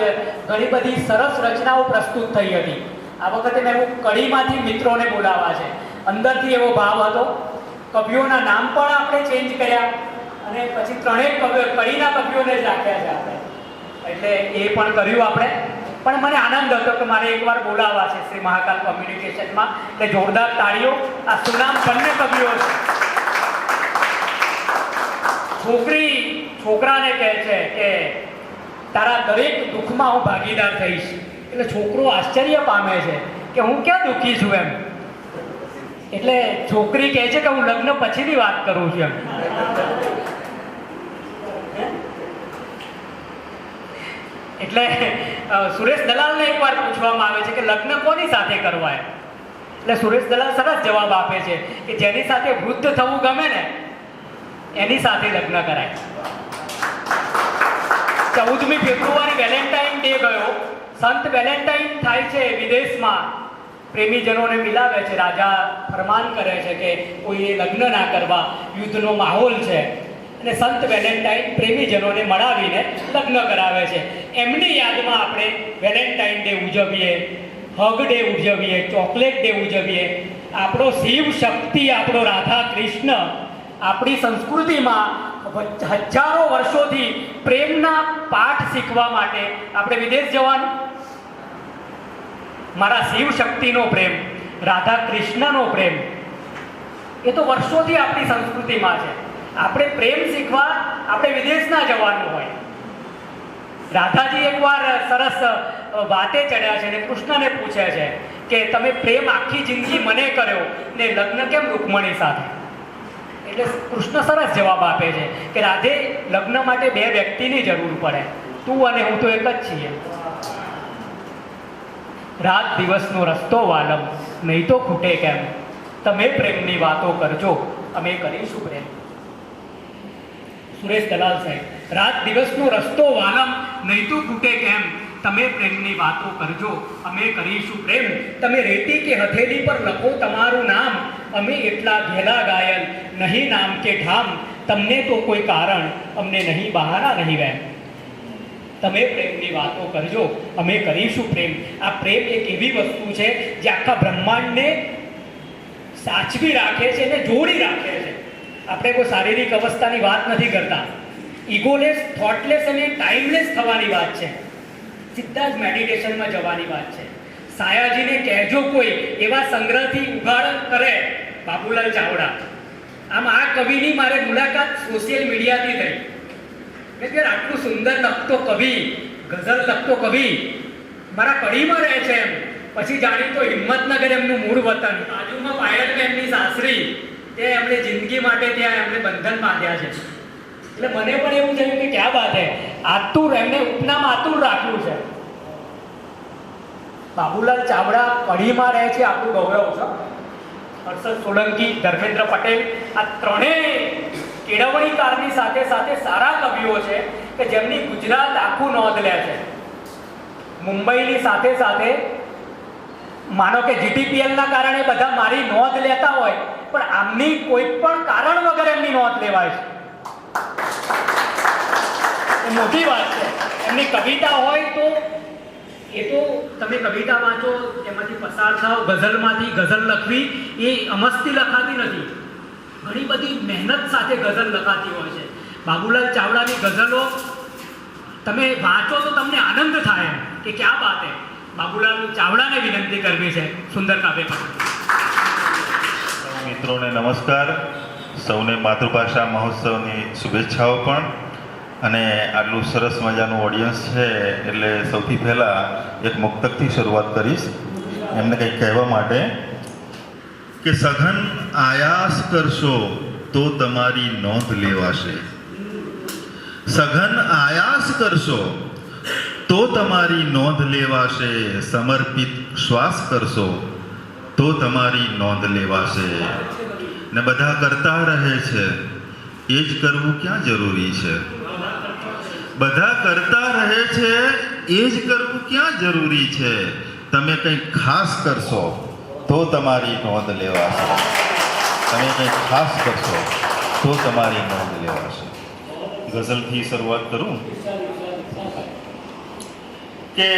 ઘણી બધી સરસ રચનાઓ પ્રસ્તુત થઈ હતી. આ વખતે મેં કડીમાંથી મિત્રોને બોલાવવા છે. અંદરથી એવો ભાવ હતો. કવિઓના નામ પણ આપણે ચેન્જ કર્યા અને પછી ત્રણેય કડીના કવિઓને જ રાખ્યા છે આપણે. એટલે એ પણ કર્યું આપણે. પણ મને આનંદ હતો કે મારે એકવાર બોલાવવા છે શ્રી મહાકાલ કોમ્યુનિકેશનમાં. એટલે જોરદાર તાળીઓ. આ સુનામ બંને કવિઓ છે. છોકરી છોકરાને કહે છે કે તારા દરેક દુઃખમાં હું ભાગીદાર થઈશ. એટલે છોકરો આશ્ચર્ય પામે છે કે હું ક્યાં દુઃખી છું એમ. એટલે છોકરી કહે છે કે હું લગ્ન પછીની વાત કરું છું એમ. એટલે સુરેશ દલાલને એકવાર પૂછવામાં આવે છે કે લગ્ન કોની સાથે કરવા એમ. એટલે સુરેશ દલાલ સરસ જવાબ આપે છે કે જેની સાથે વૃદ્ધ થવું ગમે ને એની સાથે લગ્ન કરાય. 14મી ફેબ્રુઆરી વેલેન્ટાઇન ડે ગયો. સંત વેલેન્ટાઇન થાય છે વિદેશમાં, પ્રેમીજનોને મિલાવે છે. રાજા ફરમાન કરે છે કે કોઈએ લગ્ન ના કરવા, યુદ્ધનો માહોલ છે, અને સંત વેલેન્ટાઇન પ્રેમીજનોને મળાવીને લગ્ન કરાવે છે. એમની યાદમાં આપણે વેલેન્ટાઇન ડે ઉજવીએ, હગ ડે ઉજવીએ, ચોકલેટ ડે ઉજવીએ. આપણો શિવ શક્તિ, આપણો રાધા કૃષ્ણ આપણી સંસ્કૃતિમાં હજારો વર્ષોથી પ્રેમના પાઠ શીખવા માટે આપણે વિદેશ જવાનું. મારા શિવ શક્તિનો પ્રેમ, રાધા કૃષ્ણનો પ્રેમ, એ તો વર્ષોથી આપણી સંસ્કૃતિમાં છે. આપણે પ્રેમ શીખવા આપણે વિદેશ ના જવાનું હોય. રાધાજી એકવાર સરસ વાતે ચડ્યા છે અને કૃષ્ણને પૂછે છે કે તમે પ્રેમ આખી જિંદગી મને કર્યો ને લગ્ન કેમ રૂકમણી સાથે? એટલે કૃષ્ણ સરસ જવાબ આપે છે કે રાધે, લગ્ન માટે બે વ્યક્તિની જરૂર પડે, તું અને હું તો એક જ છીએ. રાત દિવસનો રસ્તો વાલમ, નહીં તો ખૂટે કેમ, તમે પ્રેમની વાતો કરજો, અમે કરીશું પ્રેમ. સુરેશ દલાલ સાહેબ. રાત દિવસનો રસ્તો વાલમ, નહીં તો ખૂટે કેમ, તમે પ્રેમની વાતો કરજો, અમે કરીશું પ્રેમ. તમે રેતી કે હથેળી પર લખો તમારું નામ, અમે એટલા ઘેલા ઘાયલ, નહીં નામ કે ઠામ, તમને તો કોઈ કારણ, અમને નહીં બહાના નહીં વેમ. તમે પ્રેમની વાતો કરજો, અમે કરીશું પ્રેમ. આ પ્રેમ એક એવી વસ્તુ છે જે આખા બ્રહ્માંડને સાચવી રાખે છે અને જોડી રાખે છે. આપણે કોઈ શારીરિક અવસ્થાની વાત નથી કરતા. ઇગોલેસ, થોટલેસ અને ટાઈમલેસ થવાની વાત છે. સીધા જ મેડિટેશનમાં જવાની વાત છે. સાયાજીને કહેજો કોઈ એવા સંગ્રહથી ઉઘાડ કરે બાબુલાલ ચાવડા. આમ આ કવિની મારે મુલાકાત સોશિયલ મીડિયાથી થઈ. મેં કહ્યું આટલું સુંદર લખતો કવિ, ગઝલ લખતો કવિ મારા કડીમાં રહે છે એમ. પછી જાણી તો હિંમતનગર એમનું મૂળ વતન, બાજુમાં પાયલમાં એમની સાસરી, તે એમણે જિંદગી માટે ત્યાં એમને બંધન બાંધ્યા છે. એટલે મને પણ એવું થયું કે ક્યાં વાત હે, આતુર, એમને ઉપનામ આતુર રાખ્યું છે. બાબુલાલ ચાવડા કડીમાં રહે છે, આપણું ગૌરવ છે. હર્ષદ સોલંકી, ધર્મેન્દ્ર પટેલ, આ ત્રણેય કેળવણીકારની સાથે સાથે સારા કવિઓ છે કે જેમની ગુજરાત આખું નોંધ લે છે. મુંબઈની સાથે સાથે માનો કે જીટીપીએલના કારણે બધા મારી નોંધ લેતા હોય, પણ આમની કોઈ પણ કારણ વગર એમની નોંધ લેવાય છે. એ મોટી વાત છે. એમની કવિતા હોય તો એ તો તમે કવિતા વાંચો, એમાંથી પસાર થાવ, ગઝલમાંથી ગઝલ લખવી એ અમસ્તી લખાતી નથી. ઘણી બધી મહેનત સાથે ગઝલ લખાતી હોય છે. બાબુલાલ ચાવડાની ગઝલો તમે વાંચો તો તમને આનંદ થાય કે ક્યાં વાત હે. બાબુલાલ ચાવડાને વિનંતી કરવી છે સુંદર કાવ્ય પાઠ. મિત્રોને નમસ્કાર. સૌને માતૃભાષા મહોત્સવની શુભેચ્છાઓ પણ. અને આટલું સરસ મજાનું ઓડિયન્સ છે એટલે સૌથી પહેલાં એક મુક્તકથી શરૂઆત કરીશ એમને કંઈક કહેવા માટે કે સઘન આયાસ કરશો તો તમારી નોંધ લેવાશે. સઘન આયાસ કરશો તો તમારી નોંધ લેવાશે. સમર્પિત શ્વાસ કરશો તો તમારી નોંધ લેવાશે. ને બધા કરતા રહે છે, એ જ કરવું ક્યાં જરૂરી છે? બધા કરતા રહે છે, એ જ કરવું ક્યાં જરૂરી છે? તમે કંઈક ખાસ કરશો તો તમારી નોંધ લેવાશે. તમે કંઈક ખાસ કરશો તો તમારી નોંધ લેવાશે. ગઝલથી શરૂઆત કરું કે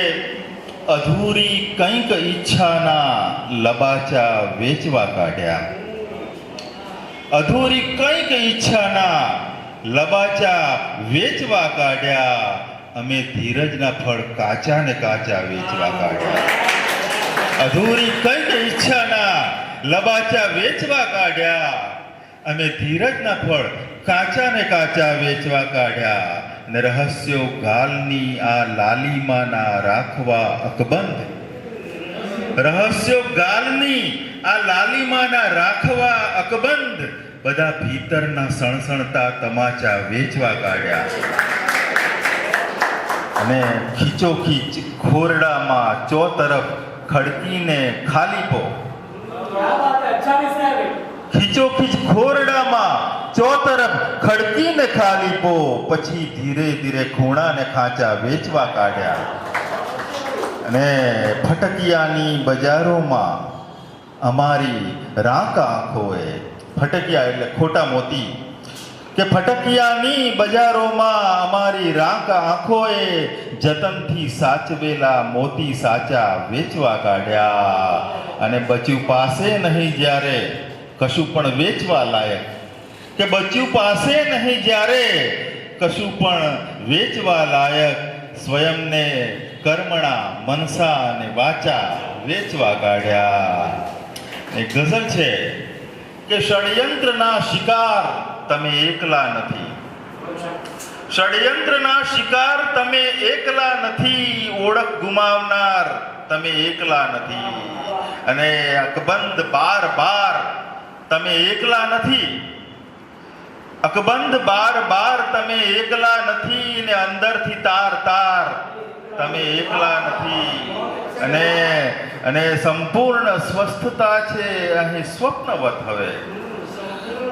અધૂરી કંઈક ઈચ્છાના લબાચા વેચવા કાઢ્યા. અધૂરી કંઈક ઈચ્છાના લબાચા વેચવા કાઢ્યા. અમે ધીરજના ફળ કાચા ને કાચા વેચવા કાઢ્યા. અધૂરી કંઈક ઈચ્છાના લબાચા વેચવા કાઢ્યા. અમે ધીરજના ફળ કાચા ને કાચા વેચવા કાઢ્યા. ને રહસ્યો ગાલની આ લાલીમાના રાખવા અકબંધ. રહસ્યો ગાલની આ લાલીમાના રાખવા અકબંધ. બધા ભીતરના સણસણતા તમાચા વેચવા કાઢ્યા. અને ખીચોખીચ ખોરડામાં ચો તરફ ખડકીને ખાલીપો. ખીચોખીચ ખોરડામાં ચો તરફ ખડકીને ખાલીપો, પછી ધીરે ધીરે ખૂણા ને ખાંચા વેચવા કાઢ્યા. અને ફટકિયાની બજારોમાં અમારી રાંક આંખોએ, ફટકિયા એટલે ખોટા મોતી, કે ફટકિયાની બજારોમાં અમારી રાંક આંખોએ જતનથી સાચવેલા મોતી સાચા વેચવા કાઢ્યા. અને બચ્યું પાસે નહીં જ્યારે કશું પણ વેચવા લાયક, કે બચ્યું પાસે નહીં જ્યારે કશું પણ વેચવા લાયક, સ્વયંને કર્મણા મનસા અને વાચા વેચવા કાઢ્યા. એક ગઝલ છે કે ષડયંત્રના શિકાર તમે એકલા નથી, ષડયંત્રના શિકાર તમે એકલા નથી, ઓળખ ગુમાવનાર તમે એકલા નથી. અને અકબંધ બાર બાર તમે એકલા નથી, અકબંધ બાર બાર તમે એકલા નથી, ને અંદરથી તાર તાર તમે એકલા નથી. અને સંપૂર્ણ સ્વસ્થતા છે અહીં સ્વપ્નવત, હવે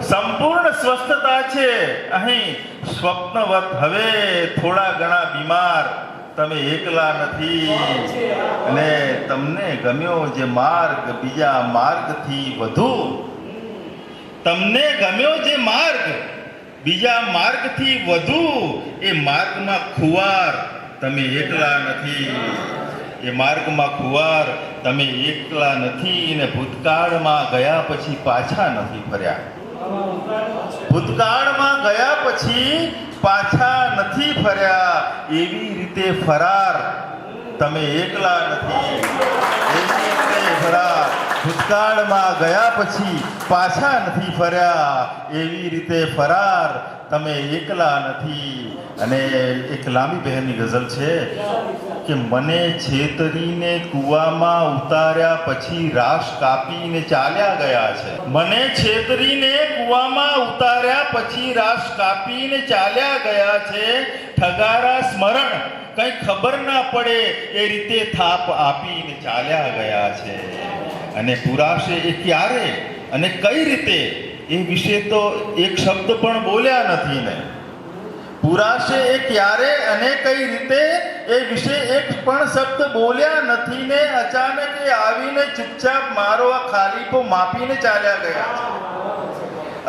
સંપૂર્ણ સ્વસ્થતા છે અહીં સ્વપ્નવત, હવે થોડા ઘણા બીમાર તમે એકલા નથી. અને તમને ગમ્યો જે માર્ગ બીજા માર્ગથી વધુ, તમને ગમ્યો જે માર્ગ બીજા માર્ગથી વધુ, એ માર્ગમાં ખુવાર તમે એકલા નથી, એ માર્ગમાં ખુવાર તમે એકલા નથી. ને ભૂતકાળમાં ગયા પછી પાછા નથી ફર્યા, ભૂતકાળમાં ગયા પછી પાછા નથી ફર્યા, એવી રીતે ફરાર તમે એકલા નથી, એવી રીતે ફરાર. ભૂતકાળમાં ગયા પછી પાછા નથી ફર્યા, એવી રીતે ફરાર તમે એકલા નથી. અને એક લાંબી બહેનની ગઝલ છે કે મને છેતરીને કૂવામાં ઉતાર્યા પછી રાશ કાપીને ચાલ્યા ગયા છે, મને છેતરીને કૂવામાં ઉતાર્યા પછી રાશ કાપીને ચાલ્યા ગયા છે. ઠગારા સ્મરણ કંઈ ખબર ના પડે એ રીતે થાપ આપીને ચાલ્યા ગયા છે. અને પુરાશે એ ક્યારે અને કઈ રીતે એ વિશે તો એક શબ્દ પણ બોલ્યા નથી ને, પુરાશે એ ક્યારે અને કઈ રીતે એ વિશે એક પણ શબ્દ બોલ્યા નથી ને. અચાનક એ આવીને ચૂપચાપ મારો આ ખાલીપો માપીને ચાલ્યા ગયા છે,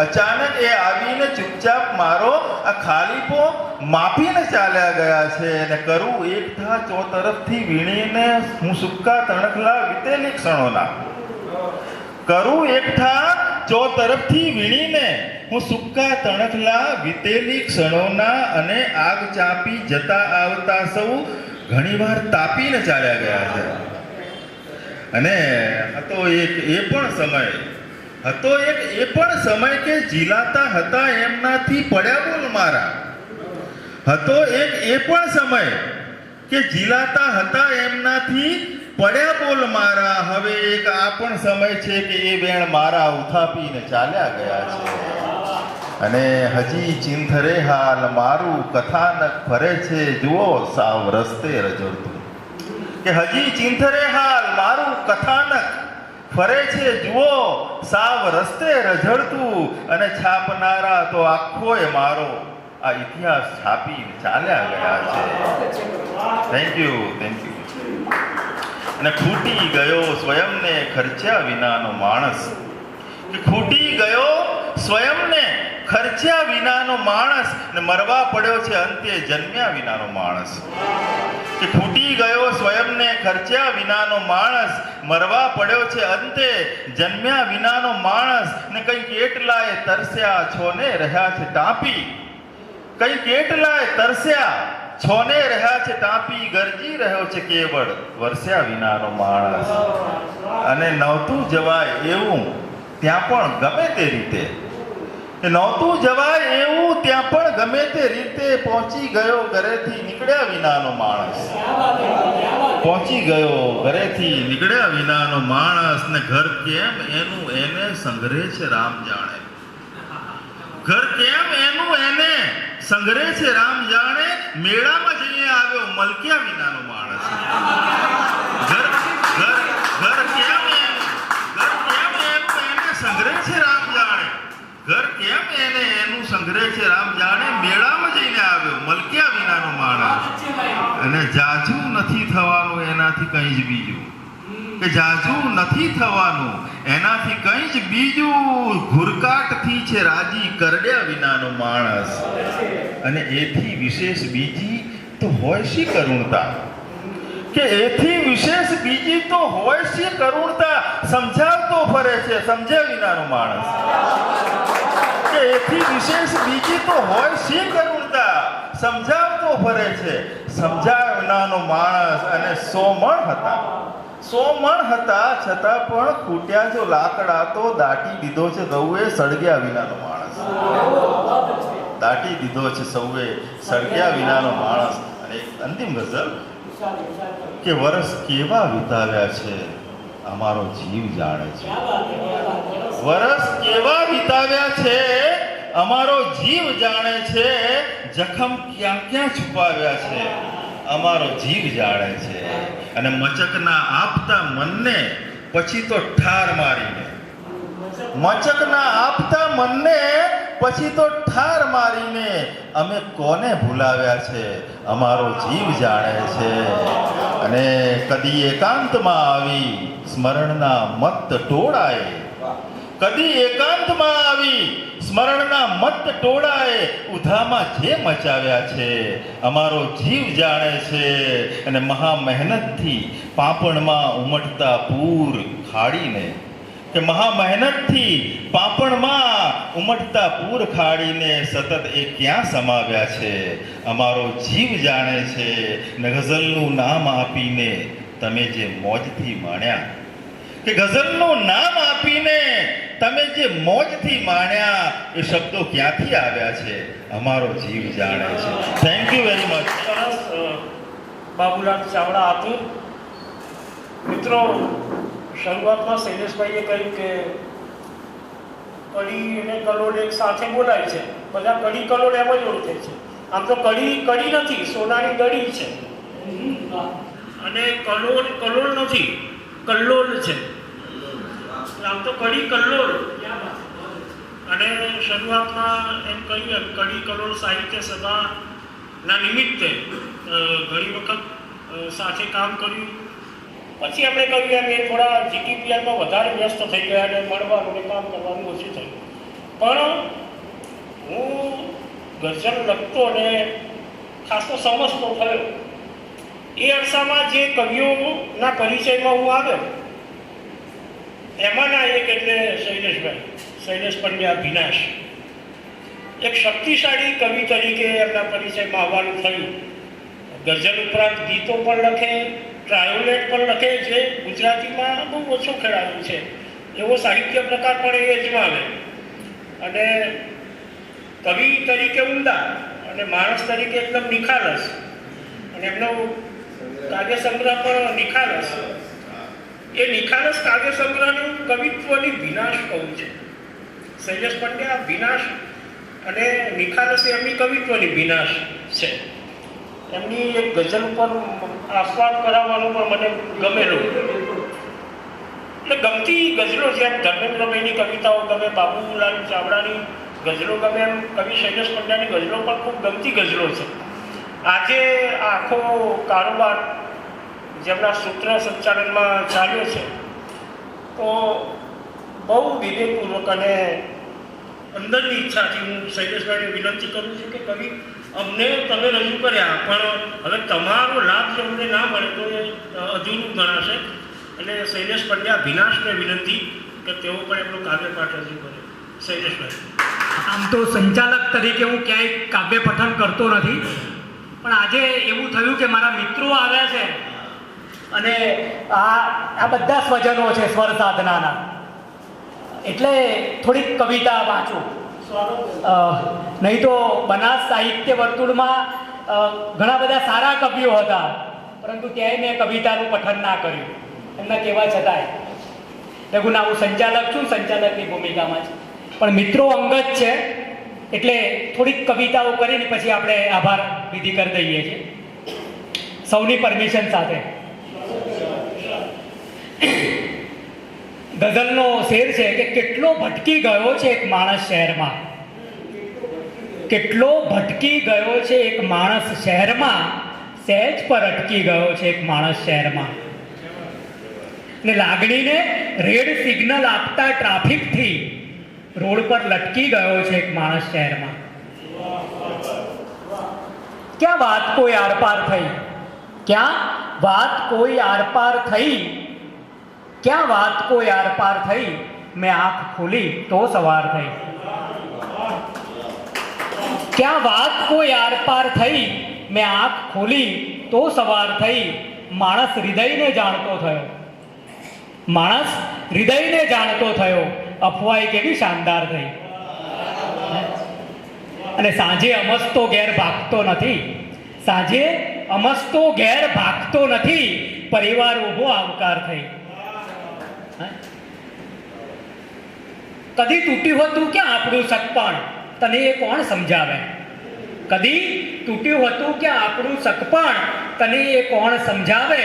અચાનક એ આવીને ચૂપચાપ મારો આ ખાલીપો માપીને ચાલ્યા ગયા છે. અને કરું એકઠા ચોતરફથી વીણીને હું સુક્કા તણખલા વીતેલી ક્ષણોના, કરું એકઠા ચોતરફથી વીણીને હું સુક્કા તણખલા વીતેલી ક્ષણોના. અને આગ ચાંપી જતા આવતા સૌ ઘણીવાર તાપીને ચાલ્યા ગયા છે. અને હતો એક એ પણ સમય, હતો એક એ પણ સમય કે જીલાતા હતા એમનાથી પડ્યા બોલ મારા, હતો એક એ પણ સમય કે જીલાતા હતા એમનાથી પડ્યા બોલ મારા. હવે એક આ પણ સમય છે કે એ વેણ મારા ઉથાપીને ચાલ્યા ગયા છે. અને હજી ચિંથરે હાલ મારું કથાનક ફરે છે જુઓ સાવ રસ્તે રજડતું, કે હજી ચિંથરે હાલ મારું કથાનક ફરે છે જુઓ સાવ રસ્તે રઝળતું. અને છાપનારા તો આખોય મારો આ ઇતિહાસ છાપીને ચાલ્યા ગયા છે. Thank you, thank you. અને ખૂટી ગયો સ્વયંને ખર્ચ્યા વિનાનો માણસ, કે ખૂટી ગયો સ્વયંને ખર્ચ્યા વિનાનો માણસ, ને મરવા પડ્યો છે અંતે જન્મ્યા વિનાનો માણસ. કે ખૂટી ગયો સ્વયંને ખર્ચ્યા વિનાનો માણસ, મરવા પડ્યો છે અંતે જન્મ્યા વિનાનો માણસ. ને કંઈ કેટલાય તરસ્યા છોને રહ્યા છે ટાંપી, કંઈ કેટલાય તરસ્યા છોને રહ્યા છે ટાંપી, ગરજી રહ્યો છે કેવળ વરસ્યા વિનાનો માણસ. અને નહોતું જવાય એવું ત્યાં પણ ગમે તે રીતે, નહોતું જવાય એવું ત્યાં પણ ગમે તે રીતે પહોંચી ગયો ઘરેથી નીકળ્યા વિનાનો માણસ, પહોંચી ગયો ઘરેથી નીકળ્યા વિનાનો માણસ. ને ઘર કેમ એનું એને સંઘરે છે રામ જાણે, ઘર કેમ એનું એને સંઘરે છે રામ જાણે. મેળામાં જઈને આવ્યો મલક્યા વિનાનો માણસ, ઘર ઘર ઘર કેમ એનું એને સંઘરે છે રામ જાણે, ઘર કેમ એને એનું સંગ્રહ છે રામ જાણે મેળામાં જઈને આવ્યો મલક્યા વિનાનો માણસ અને જાજુ નથી થવાનું એનાથી કંઈ જ બીજું કે જાજુ નથી થવાનું એનાથી કંઈ જ બીજું ઘુરકાટથી છે રાજી કરડ્યા વિનાનો માણસ અને એથી વિશેષ બીજી તો હોય શી કરુણતા કે એથી વિશેષ બીજી તો હોય શી કરુણતા સમજાવતો ફરે છે સમજ્યા વિનાનો માણસ કે એથી વિશેષ બીજી તો હોય શી કરુણતા સમજાવતો ફરે છે સમજાવ્યા વિનાનો માણસ અને 100 મણ હતા છતાં પણ ખૂટ્યા જો લાકડા તો દાટી દીધો છે સૌએ સળગ્યા વિનાનો માણસ દાટી દીધો છે સૌએ સળગ્યા વિનાનો માણસ અને એક અંતિમ ગઝલ કે વર્ષ કેવા વિતાવ્યા છે અમારો જીવ જાણે છે વર્ષ કેવા વિતાવ્યા છે અમારો જીવ જાણે છે જખમ ક્યાં ક્યાં છુપાવ્યા છે અમારો જીવ જાણે છે અને મચકના આપતા મનને પછી તો ઠાર મારીને મચકના આપતા મનને પછી તો ઠાર મારીને અમે કોને ભૂલાવ્યા છે અમારો જીવ જાણે છે અને કદી એકાંતમાં આવી સ્મરણના મત ટોળાએ કદી એકાંતમાં આવી સ્મરણના મત ટોળાએ ઉધામાં જે મચાવ્યા છે અમારો જીવ જાણે છે અને મહા મહેનતથી પાપણમાં ઉમટતા પૂર ખાડીને કે મહા મહેનતથી પાપણમાં ઉમટતા પૂર ખાડીને સતત એ ક્યાં સમાવ્યા છે અમારો જીવ જાણે છે ને ગઝલનું નામ આપીને તમે જે મોજથી માણ્યા કે ગઝલનું નામ આપીને તમે જે મોજથી માણ્યા એ શબ્દો ક્યાંથી આવ્યા છે અમારો જીવ જાણે છે થેન્ક યુ વેરી મચ સરસ બાબુલાલ ચાવડા હતું મિત્રો શરૂઆતમાં શૈલેષભાઈએ કહ્યું કે કડી અને કલોડ એક સાથે બોલાય છે બધા કડી કલોડ એમ જ ઓળખે છે આમ તો કડી નથી સોનાની દડી છે અને કલોડ નથી કલ્લોલ છે આમ તો કડી કલ્લોલ અને શરૂઆતમાં એમ કહ્યું કડી કલોલ સાહિત્ય સભાના નિમિત્તે ઘણી વખત સાથે કામ કર્યું પછી આપણે કહ્યું એમ એ થોડા જીટીપીઆરમાં વધારે વ્યસ્ત થઈ ગયા અને મળવાનું ને કામ કરવાનું ઓછું થયું પણ હું ગઝલ લખતો અને ખાસો સમજતો થયો એ અરસામાં જે કવિઓના પરિચયમાં હું આવ્યો એમાંના એક એટલે શૈલેષ પંડ્યા ભીનાશ એક શક્તિશાળી કવિ તરીકે એમના પરિચયમાં આવવાનું થયું ગઝલ ઉપરાંત ગીતો પણ લખે ટ્રાયોલેટ પણ લખે જે ગુજરાતીમાં બહુ ઓછો ખેડાયું છે એવો સાહિત્ય પ્રકાર પણ એ અજમાવે અને કવિ તરીકે ઉમદા અને માણસ તરીકે એકદમ નિખાલસ અને એમનો કાવ્ય સંગ્રહ પણ નિખાલસ એ નિખાલસ કાવ્ય સંગ્રહનું કવિત્વની વિનાશ કહું છે શૈલેષ પંડ્યા વિનાશ અને નિખાલસ એમની કવિત્વની વિનાશ છે એમની એક ગઝલ ઉપર આસ્વાદ કરાવવાનું પણ મને ગમેલું એટલે ગમતી ગઝલો જેમ ધર્મેન્દ્રભાઈની કવિતાઓ ગમે બાબુલાલ ચાવડાની ગઝલો ગમે એમ કવિ શૈલેષ પંડ્યાની ગઝલો પણ ખૂબ ગમતી ગઝલો છે આજે આખો કારોબાર જેમના સૂત્ર સંચાલનમાં ચાલ્યો છે તો બહુ વિવેકપૂર્વક અને અંદરની ઈચ્છાથી હું શૈલેષભાઈને વિનંતી કરું છું કે કવિ અમને તમે રજૂ કર્યા પણ હવે તમારો લાભ જો અમને ના મળે તો એ અધૂરું ગણાશે એટલે શૈલેષ પંડ્યા ભીનાશને વિનંતી કે તેઓ પણ એમનું કાવ્યપાઠ રજૂ કરે શૈલેષભાઈ આમ તો સંચાલક તરીકે હું ક્યાંય કાવ્ય પઠન કરતો નથી પણ આજે એવું થયું કે મારા મિત્રો આવ્યા છે અને આ બધા સ્વજનો છે સ્વર સાધનાના એટલે થોડીક કવિતા વાંચું નહીં તો બનાસ સાહિત્ય વર્તુળમાં ઘણા બધા સારા કવિઓ હતા પરંતુ ત્યાંય મેં કવિતાનું પઠન ના કર્યું એમના કહેવા છતાંય લઘુના હું સંચાલક છું સંચાલકની ભૂમિકામાં છે પણ મિત્રો અંગત છે એટલે થોડીક કવિતાઓ કરીને પછી આપણે આભાર વિધિ કરી દઈએ છીએ સૌની પરમિશન સાથે ગઝલનો શેર છે કે કેટલો ભટકી ગયો છે એક માણસ શહેરમાં કેટલો ભટકી ગયો છે એક માણસ શહેરમાં, સહેજ પર અટકી ગયો છે એક માણસ શહેરમાં. ને લાગણીને રેડ સિગ્નલ આપતા ટ્રાફિકથી રોડ પર લટકી ગયો છે એક માણસ શહેરમાં. ક્યાં વાત કોઈ આરપાર થઈ? ક્યાં વાત કોઈ આરપાર થઈ? ક્યાં વાત કોઈ આરપાર થઈ? મેં આંખ ખોલી તો સવાર થઈ. ક્યાં વાત કોઈ આરપાર થઈ? મેં આંખ ખોલી તો સવાર થઈ. માણસ હૃદયને જાણતો થયો. માણસ હૃદયને જાણતો થયો. અફવાય કેવી શાનદાર થઈ. અને સાંજે અમસ્તો ઘેર ભાગતો નથી. સાંજે અમસ્તો ઘેર ભાગતો નથી. પરિવાર ઊભો આવકાર થઈ. કદી તૂટ્યું હતું ક્યાં આપણું સગપણ? તને એ કોણ સમજાવે? કદી તૂટ્યું હતું ક્યાં આપણું સગપણ? તને એ કોણ સમજાવે?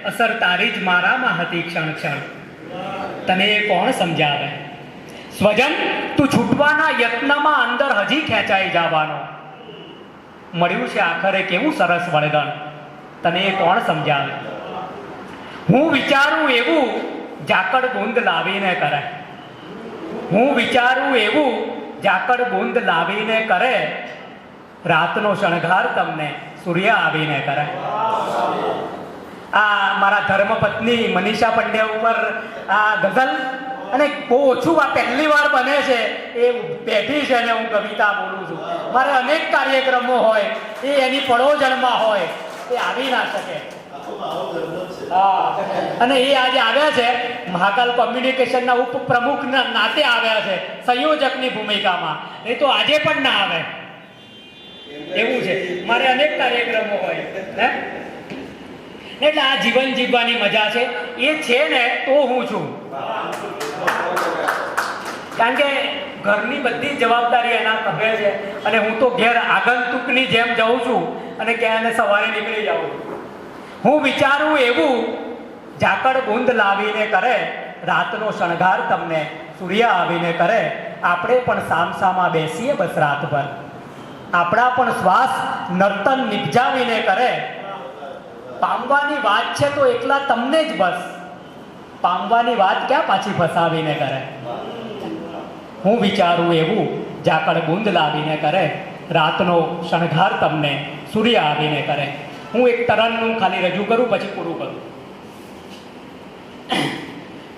અસર તારી જ મારામાં હતી ક્ષણ ક્ષણ. તને એ કોણ સમજાવે? સ્વજન તું છૂટવાના યત્નમાં અંદર હજી ખેંચાઈ જવાનો. મળ્યું છે આખરે કેવું સરસ વળગણ. તને એ કોણ સમજાવે? હું વિચારું એવું ઝાકળ બુંદ લાવીને કરે. હું વિચારું એવું ઝાકળ બુંદ લાવીને કરે. રાતનો શણગાર તમને સૂર્ય આવીને કરે. આ મારા ધર્મપત્ની મનીષા પંડ્યા ઉપર આ ગઝલ, અને બહુ ઓછું આ પહેલી વાર બને છે એ બેઠી છે ને હું કવિતા બોલું છું. મારે અનેક કાર્યક્રમો હોય, એ એની પડોજણમાં હોય, એ આવી ના શકે. હા, અને એ આજે આવ્યા છે મહાકાલ કોમ્યુનિકેશનના ઉપપ્રમુખ નાતે આવ્યા છે, સંયોજકની ભૂમિકામાં. એ તો આજે પણ ના આવે એવું છે. મારે અનેક કાર્યક્રમો હોય હે, એટલે આ જીવન જીવવાની મજા છે. એ છે ને તો હું છું. કારણ કે ઘરની બધી જવાબદારી એના ખભે છે, અને હું તો ઘેર આગંતુકની જેમ જાઉં છું અને ક્યાં એને સવારે નીકળી જાઉં છું. હું વિચારું એવું ઝાકળ બુંદ લાવીને કરે. રાતનો શણગાર તમને સૂર્ય આવીને કરે. આપણે પણ સામસામા બેસીએ બસ રાતભર. આપણા પણ શ્વાસ નર્તન નિપજાવીને કરે. પામવાની વાત છે તો એકલા તમને જ બસ. પામવાની વાત ક્યાં પાછી ફસાવીને કરે. હું વિચારું એવું ઝાકળ બુંદ લાવીને કરે. રાતનો શણગાર તમને સૂર્ય આવીને કરે. હું એક તરણનું ખાલી રજૂ કરું પછી પૂરું કરું.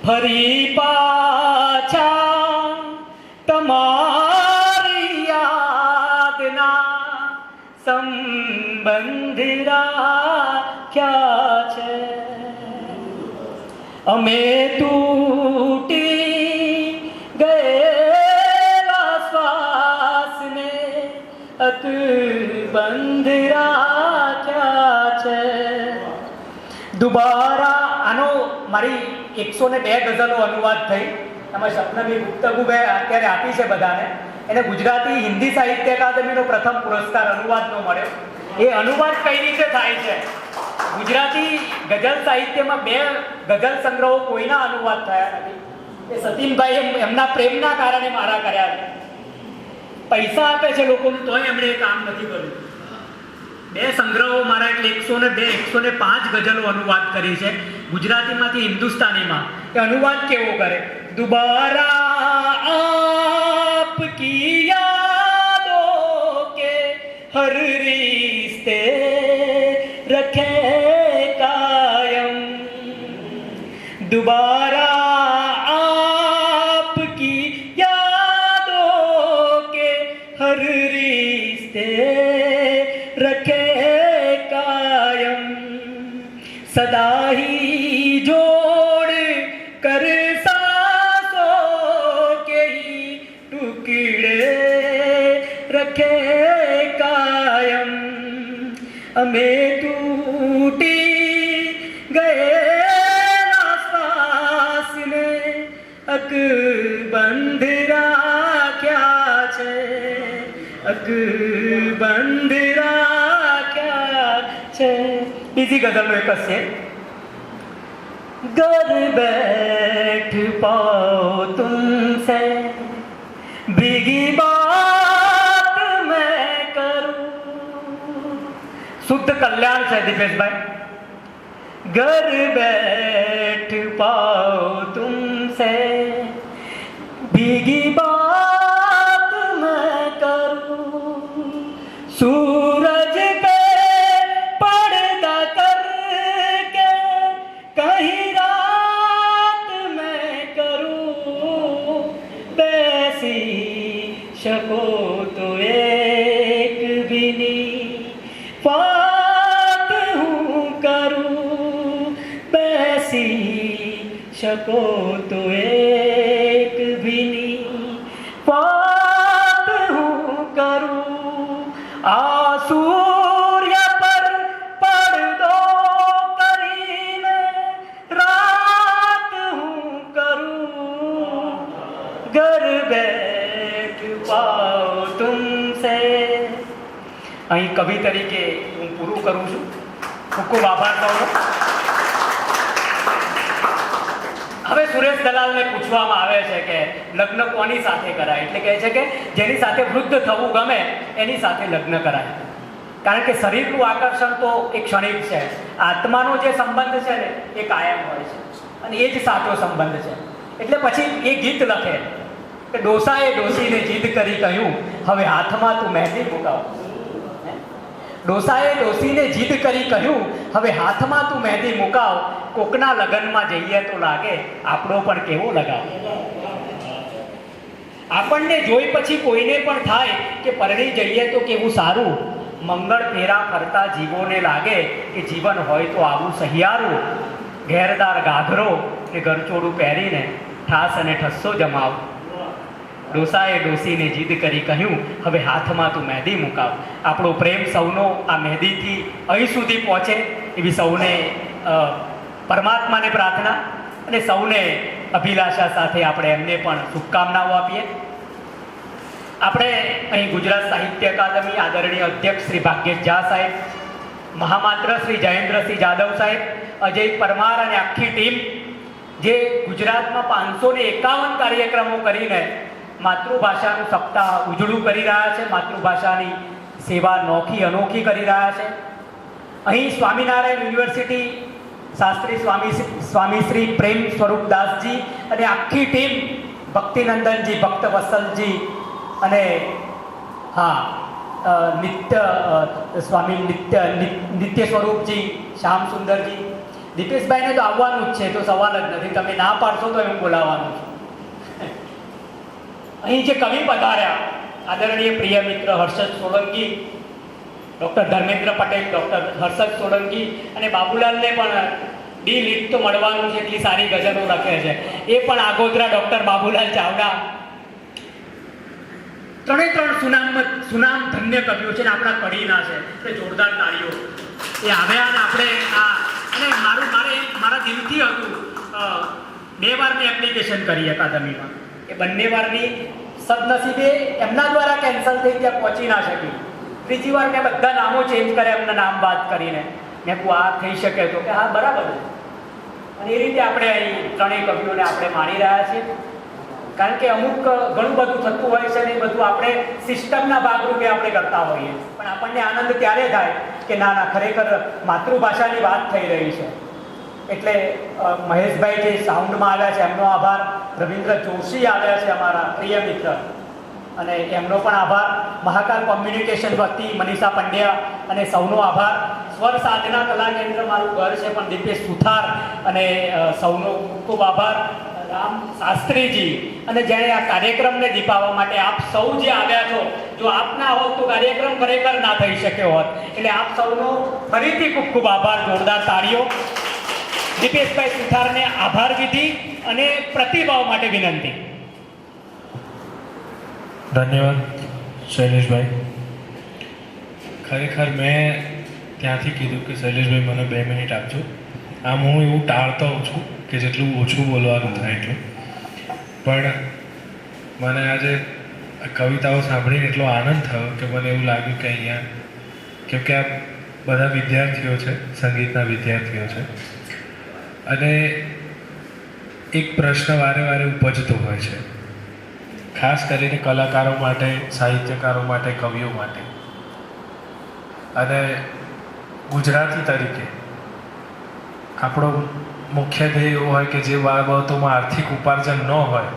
ફરી પાછા તમારી યાદના સંબંધ રાખ્યા છે. અમે તૂટી ગયેલા શ્વાસને અકબંધ રાખ્યા છે. દુબારા આનો મારી 102 ગઝલો અનુવાદ થઈ. એમાં સપનબી ગુપ્તગુબે અત્યારે આપી છે બધાને. એને ગુજરાતી હિન્દી સાહિત્ય અકાદમીનો પ્રથમ પુરસ્કાર અનુવાદનો મળ્યો. એ અનુવાદ કઈ રીતે થાય છે? ગુજરાતી ગઝલ સાહિત્યમાં 2 ગઝલ સંગ્રહો કોઈના અનુવાદ થયા નથી. એ સતીનભાઈ એમના પ્રેમના કારણે મારા કર્યા છે. પૈસા આપે છે લોકોને તોય એમણે એ કામ નથી કર્યું. 2 સંગ્રહો મારા એટલે 105 ગઝલો અનુવાદ કરી છે ગુજરાતીમાંથી હિન્દુસ્તાનીમાં. એ અનુવાદ કેવો કરે? દુબારા આપકી યાદો કે હર रिश्ते रखे कायम. दोबारा आपकी यादों के हर रिश्ते रखे कायम. सदा ही जोड़ कर सांसों के ही टुकड़े रखे कायम. हमें टूटी गए ना सांस ने अकबंध राख्યા છે. अकबंध राख्યા છે. બીજી ગઝલનો એક છે. घर बैठ पाओ तुमसे भीगी बात मैं શુદ્ધ કલ્યાણ છે દીપેશભાઈ. ઘર બેઠ પાઓ તુમસે ભીગી બાત મેં કરું, सूरज पे पर्दा करके कहीं रात मैं करूं, बैसी શકો तो एक भी नहीं बात हूँ करूं, बैसी શકો तो एक भी नहीं बात हूँ करूं, आ સૂર્ય પર પડદો કરીને રાત હું કરું, ઘર બેઠ પાઓ તુમસે. અહીં કવિ તરીકે હું પૂરું કરું છું. ખૂબ ખૂબ આભાર સૌનો. હવે સુરેશ દલાલને પૂછવામાં આવે છે કે લગ્ન કોની સાથે કરાય, એટલે કહે છે કે જેની સાથે વૃદ્ધ થવું ગમે એની સાથે લગ્ન કરાય. કારણ કે શરીરનું આકર્ષણ તો એક ક્ષણિક છે, આત્માનો જે સંબંધ છે ને એ કાયમ હોય છે અને એ જ સાચો સંબંધ છે. એટલે પછી એ ગીત લખે કે ડોસાએ ડોસીને જીદ કરી કહ્યું, હવે હાથમાં તું મહેંદી મુકાવ. ડોસાએ ડોસીને જીદ કરી કહ્યું, હવે હાથમાં તું મહેંદી મુકાવ, કોકના લગ્નમાં જઈએ તો લાગે આપણો પણ કેવો લગાવ. આપણને જોઈ પછી કોઈને પણ થાય કે પરણી જઈએ તો કેવું સારું, મંગળ ફેરા ફરતા જીવોને લાગે કે જીવન હોય તો આવું સહિયારું, ઘેરદાર ગાઘરો કે ગરચોડું પહેરીને ઠાસ અને ઠસ્સો જમાવ. ડોસાએ ડોસીને જીદ કરી કહ્યું, હવે હાથમાં તું મહેંદી મુકાવ. આપણો પ્રેમ સૌનો આ મહેંદીથી અહીં સુધી પહોંચે એવી સૌને પરમાત્માને પ્રાર્થના અને સૌને અભિલાષા સાથે આપણે એમને પણ શુભકામનાઓ આપીએ. આપણે અહીં ગુજરાત સાહિત્ય અકાદમી આદરણીય અધ્યક્ષ શ્રી ભાગ્યેશ ઝા સાહેબ, મહામાત્ર શ્રી જયેન્દ્રસિંહ જાદવ સાહેબ, અજય પરમાર અને આખી ટીમ જે ગુજરાતમાં 551 કાર્યક્રમો કરીને માતૃભાષાનું સપ્તાહ ઉજળું કરી રહ્યા છે, માતૃભાષાની સેવા નોખી અનોખી કરી રહ્યા છે. અહીં સ્વામિનારાયણ યુનિવર્સિટી શાસ્ત્રી સ્વામી શ્રી પ્રેમ સ્વરૂપદાસજી અને આખી ટીમ, ભક્તિનંદનજી, ભક્ત વત્સલજી અને સ્વામી નિત્ય સ્વરૂપજી, શ્યામ સુંદરજી. દીપેશભાઈને તો આવવાનું જ છે, તો સવાલ જ નથી. તમે ના પાડશો તો હું બોલાવવાનું છું. અહીં જે કવિ પધાર્યા આદરણીય પ્રિય મિત્ર હર્ષદ સોલંકી, ડૉક્ટર ધર્મેન્દ્ર પટેલ, ડૉક્ટર હર્ષદ સોલંકી અને બાબુલાલને પણ ડી લીટ તો મળવાનું છે, એટલી સારી ગઝલો લખે છે. એ પણ આગોતરા ડૉક્ટર બાબુલાલ ચાવડા. ત્રણ સુનામ ધન્ય કવિઓ છે ને આપણા કડીના છે, એટલે જોરદાર તાળીઓ. એ આવ્યા ને આપણે અને મારા દિલથી હતું. 2 વાર મેં એપ્લિકેશન કરી અકાદમીમાં, એ બંને વારની સદનસીબે એમના દ્વારા કેન્સલ થઈ, ત્યાં પહોંચી ના શકી. 3જી વાર મેં બધા નામો ચેન્જ કર્યા એમના નામ બાદ કરીને. મેં કહું આ થઈ શકે તો કે હા બરાબર છે. અને એ રીતે આપણે અહીં 3 કવિઓને આપણે માણી રહ્યા છીએ. કારણ કે અમુક ઘણું બધું થતું હોય છે ને એ બધું આપણે સિસ્ટમના ભાગરૂપે આપણે કરતા હોઈએ, પણ આપણને આનંદ ત્યારે થાય કે ના ખરેખર માતૃભાષાની વાત થઈ રહી છે. એટલે મહેશભાઈ જે સાઉન્ડમાં આવ્યા છે એમનો આભાર, રવિન્દ્ર જોશી આવ્યા છે અમારા પ્રિય મિત્ર, અને એમનો પણ આભાર. મહાકાલ કોમ્યુનિકેશન વતી મનીષા પંડ્યા અને સૌનો આભાર. સ્વર સાધના કલા કેન્દ્ર મારું ઘર છે પણ દીપેશ સુથાર અને સૌનો ખૂબ ખૂબ આભાર. રામ શાસ્ત્રીજી અને જેણે આ કાર્યક્રમને દીપાવવા માટે આપ સૌ જે આવ્યા છો, જો આપ ના હોત તો કાર્યક્રમ ખરેખર ના થઈ શક્યો હોત. એટલે આપ સૌનો ફરીથી ખૂબ ખૂબ આભાર, જોરદાર તાળીઓ. દીપેશભાઈ સુથારને આભાર વિધિ અને પ્રતિભાવ માટે વિનંતી. ધન્યવાદ શૈલેષભાઈ. ખરેખર મેં ત્યાંથી કીધું કે શૈલેષભાઈ મને 2 મિનિટ આપજો. આમ હું એવું ટાળતો હોઉં છું કે જેટલું ઓછું બોલવાનું થાય એટલું, પણ મને આજે કવિતાઓ સાંભળીને એટલો આનંદ થયો કે મને એવું લાગ્યું કે અહીંયા, કેમ કે આ બધા વિદ્યાર્થીઓ છે, સંગીતના વિદ્યાર્થીઓ છે, અને એક પ્રશ્ન વારે વારે ઉપજતો હોય છે, ખાસ કરીને કલાકારો માટે, સાહિત્યકારો માટે, કવિઓ માટે. અને ગુજરાતી તરીકે આપણો મુખ્ય ધ્યેય એવો હોય કે જે બાબતોમાં આર્થિક ઉપાર્જન ન હોય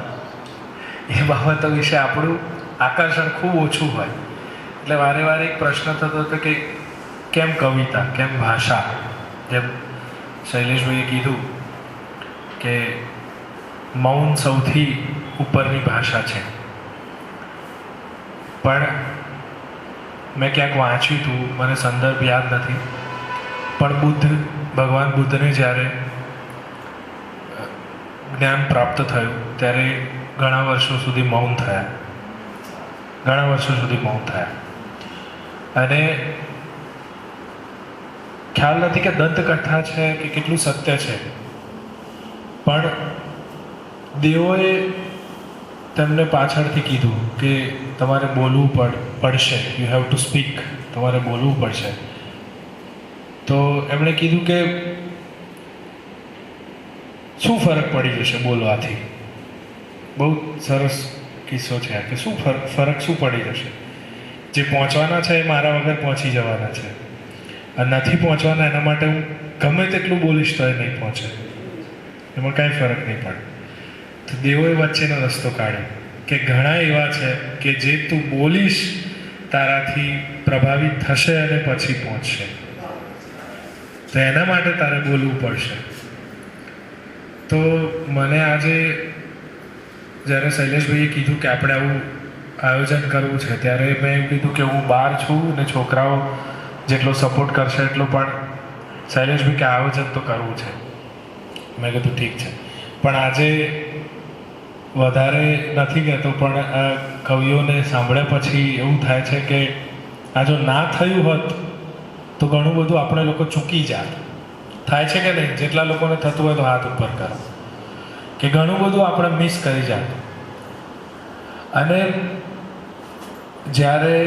એ બાબતો વિશે આપણું આકર્ષણ ખૂબ ઓછું હોય. એટલે વારે વારે એક પ્રશ્ન થતો હતો કે કેમ કવિતા, કેમ ભાષા? જેમ શૈલેષભાઈએ કીધું કે મૌન સૌથી ઉપરની ભાષા છે. પણ મેં ક્યાંક વાંચ્યું હતું, મને સંદર્ભ યાદ નથી, પણ ભગવાન બુદ્ધને જ્યારે જ્ઞાન પ્રાપ્ત થયું ત્યારે ઘણા વર્ષો સુધી મૌન થયા. અને ખ્યાલ નથી કે દંતકથા છે કે કેટલું સત્ય છે, પણ દેવોએ તેમને પાછળથી કીધું કે તમારે બોલવું પડશે, યુ હેવ ટુ સ્પીક, તમારે બોલવું પડશે. તો એમણે કીધું કે શું ફરક પડી જશે બોલવાથી? બહુ સરસ કિસ્સો છે કે શું ફરક શું પડી જશે? જે પહોંચવાના છે એ મારા વગર પહોંચી જવાના છે, અને નથી પહોંચવાના એના માટે હું ગમે તેટલું બોલીશ તો એ નહીં પહોંચે, એમાં કાંઈ ફરક નહીં પડે. તો દેવોએ વચ્ચેનો રસ્તો કાઢ્યો કે ઘણા એવા છે કે જે તું બોલીશ તારાથી પ્રભાવિત થશે અને પછી પહોંચશે, તો એના માટે તારે બોલવું પડશે. તો મને આજે જ્યારે શૈલેષભાઈએ કીધું કે આપણે આવું આયોજન કરવું છે ત્યારે મેં એવું કીધું કે હું બહાર છું ને છોકરાઓ જેટલો સપોર્ટ કરશે એટલો, પણ શૈલેષભાઈ કે આયોજન તો કરવું છે. મેં કીધું ઠીક છે, પણ આજે વધારે નથી કહેતો, પણ આ કવિઓને સાંભળ્યા પછી એવું થાય છે કે આ જો ના થયું હોત તો ઘણું બધું આપણે લોકો ચૂકી જાત. થાય છે કે નહીં? જેટલા લોકોને થતું હોય તો હાથ ઉપર કરો કે ઘણું બધું આપણે મિસ કરી જાત. અને જ્યારે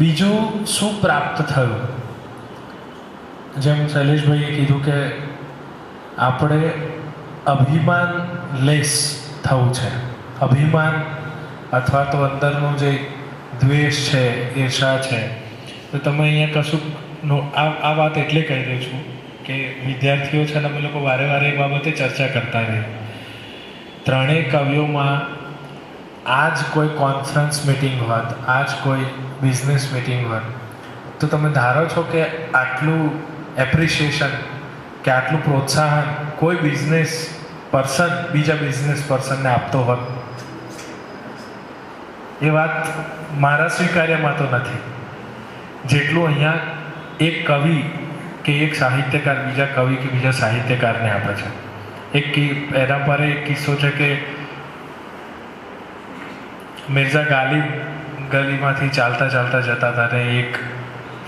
બીજું શું પ્રાપ્ત થયું, જેમ શૈલેષભાઈએ કીધું કે આપણે અભિમાન લેસ થવું છે. અભિમાન અથવા તો અંદરનું જે દ્વેષ છે, ઈર્ષા છે, તો તમે અહીંયા કશું આ વાત એટલે કહી દઉં છું કે વિદ્યાર્થીઓ છે ને અમે લોકો વારે વારે એ બાબતે ચર્ચા કરતા રહીએ. ત્રણેય કવિઓમાં આજ કોઈ કોન્ફરન્સ મિટિંગ હોત, આજ કોઈ બિઝનેસ મિટિંગ હોત, તો તમે ધારો છો કે આટલું એપ્રિશિએશન કે આટલું પ્રોત્સાહન કોઈ બિઝનેસ પર્સન બીજા બિઝનેસ પર્સનને આપતો હોત? એ વાત મારા સ્વીકાર્યમાં તો નથી જેટલું અહીંયા એક કવિ કે એક સાહિત્યકાર બીજા કવિ કે બીજા સાહિત્યકારને આપે છે. એના પર એક કિસ્સો છે કે મિર્ઝા ગાલિબ ગલીમાંથી ચાલતા ચાલતા જતા હતા ને એક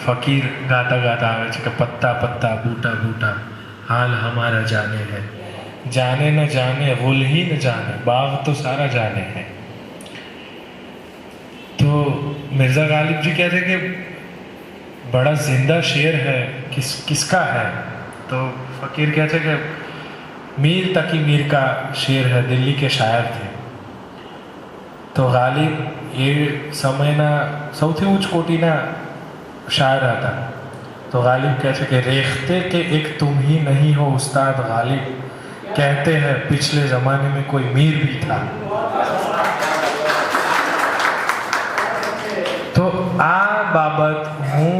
ફકીર ગાતા ગાતા આવે છે કે પત્તા પત્તા બૂટા બૂટા હાલ હમારા જાને હૈ, जाने न जाने भूल ही न जाने बाग तो सारा जाने हैं. तो मिर्ज़ा गालिब जी कहते कि बड़ा जिंदा शेर है, किसका है? तो फ़कीर कहते कि मीर तकी मीर का शेर है, दिल्ली के शायर थे. तो गालिब ये समयना સૌથી ઉચ્ચ કોટીના શાયર હતા. તો ગાલિબ કહે છે કે રેખતે કે એક तुम ही नहीं हो उस्ताद गालिब, कहते हैं पिछले ज़माने में कोई मीर भी था. તો આ બાબત હું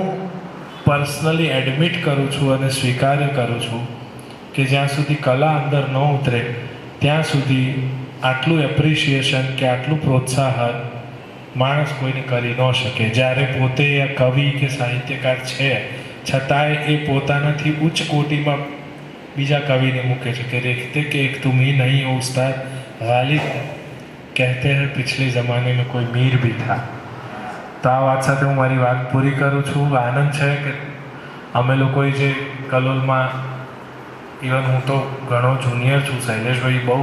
પર્સનલી એડમિટ કરું છું અને સ્વીકાર્ય કરું છું કે જ્યાં સુધી કલા અંદર ન ઉતરે ત્યાં સુધી આટલું એપ્રિશિએશન કે આટલું પ્રોત્સાહન માણસ કોઈને કરી ન શકે. જ્યારે પોતે આ કવિ કે સાહિત્યકાર છે છતાંય એ પોતાનાથી ઉચ્ચ કોટીમાં બીજા કવિને મૂકે છે કે રેખતે કે એક तुम ही नहीं हो उस्ताद गालिब, कहते हैं पिछले ज़माने में कोई मीर भी था. તો આ વાત સાથે હું મારી વાત પૂરી કરું છું. આનંદ છે કે અમે લોકોએ જે કલોલમાં, ઇવન હું તો ઘણો જુનિયર છું, શૈલેષભાઈ બહુ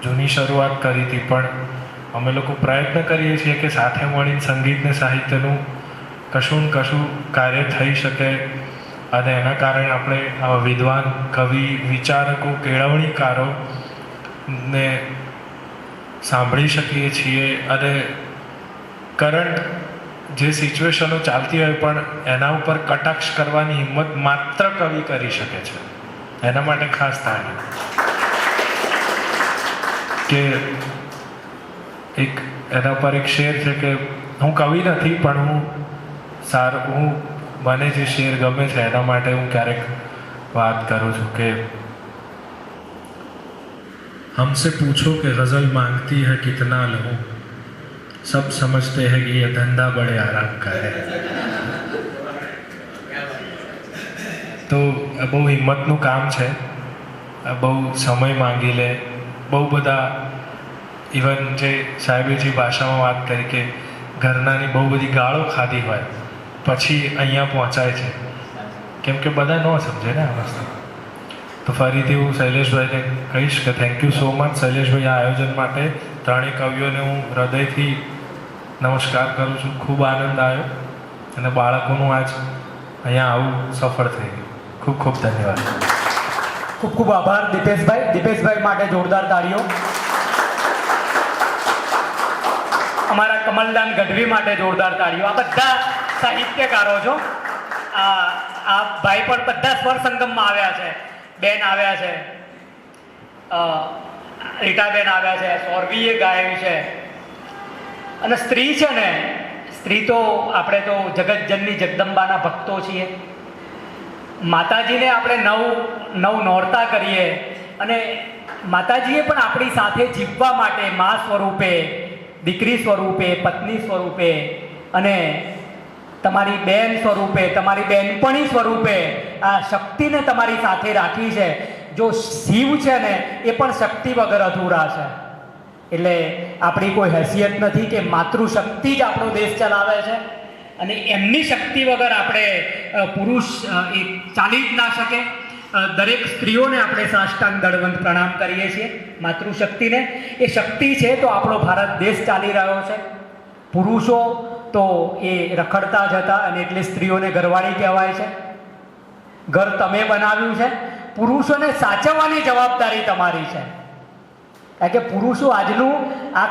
જૂની શરૂઆત કરી હતી, પણ અમે લોકો પ્રયત્ન કરીએ છીએ કે સાથે મળીને સંગીત ને સાહિત્યનું કશું ને કશું કાર્ય થઈ શકે. અને એના કારણે આપણે આવા વિદ્વાન કવિ, વિચારકો, કેળવણીકારોને સાંભળી શકીએ છીએ અને કરંટ જે સિચ્યુએશનો ચાલતી હોય પણ એના ઉપર કટાક્ષ કરવાની હિંમત માત્ર કવિ કરી શકે છે. એના માટે ખાસ તારીફ કે એક એના પર એક શેર છે કે હું કવિ નથી પણ હું મને જે શેર ગમે છે એના માટે હું ક્યારેક વાત કરું છું કે हमसे पूछो कि गज़ल मांगती है कितना लहू, सब समझते हैं कि ये धंधा बड़े आराम का है. તો બહુ હિંમતનું કામ છે, બહુ સમય માંગી લે, બહુ બધા ઇવન જે સાહેબે જે ભાષામાં વાત કરી કે ઘરનાની બહુ બધી ગાળો ખાધી હોય પછી અહીંયા પહોંચાય છે, કેમ કે બધા ન સમજે ને આ વસ્તુ. તો ફરીથી હું શૈલેષભાઈને કહીશ કે થેન્ક યુ સો મચ શૈલેષભાઈ, આ આયોજન માટે ત્રણેય કવિઓને હું હૃદયથી નમસ્કાર કરું છું. ખૂબ આનંદ આવ્યો અને બાળકોનું આજ અહીંયા આવું સફળ થઈ ગયું. ખૂબ ખૂબ ધન્યવાદ. ખૂબ ખૂબ આભાર દીપેશભાઈ. દીપેશભાઈ માટે જોરદાર તાળીઓ. અમારા કમલદાન ગઢવી માટે જોરદાર તાળીઓ. આ બધા સાહિત્યકારો છો. આ ભાઈ પણ બધા સ્વર સંગમમાં આવ્યા છે. બેન આવ્યા છે, રીટાબેન આવ્યા છે, સૌરભીએ ગાયું છે. અને સ્ત્રી છે ને, સ્ત્રી તો આપણે તો જગતજનની જગદંબાના ભક્તો છીએ. માતાજીને આપણે નવ નોરતા કરીએ અને માતાજીએ પણ આપણી સાથે જીવવા માટે મા સ્વરૂપે, દીકરી સ્વરૂપે, પત્ની સ્વરૂપે અને તમારી બેન સ્વરૂપે, તમારી બેનપણી સ્વરૂપે આ શક્તિને તમારી સાથે રાખી છે. જો શિવ છે ને એ પણ શક્તિ વગર અધૂરા છે. એટલે આપણી કોઈ હેસિયત નથી કે માતૃશક્તિ જ આપણો દેશ ચલાવે છે અને એમની શક્તિ વગર આપણે પુરુષ એ ચાલી જ ના શકે. દરેક સ્ત્રીઓને આપણે સાષ્ટાંગ દંડવત પ્રણામ કરીએ છીએ. માતૃશક્તિને, એ શક્તિ છે તો આપણો ભારત દેશ ચાલી રહ્યો છે. પુરુષો તો એ રખડતા જ હતા અને એટલે સ્ત્રીઓને ઘરવાળી કહેવાય છે. ઘર તમે બનાવ્યું છે, પુરુષોને સાચવવાની જવાબદારી તમારી છે. કારણ કે પુરુષો આજનું આ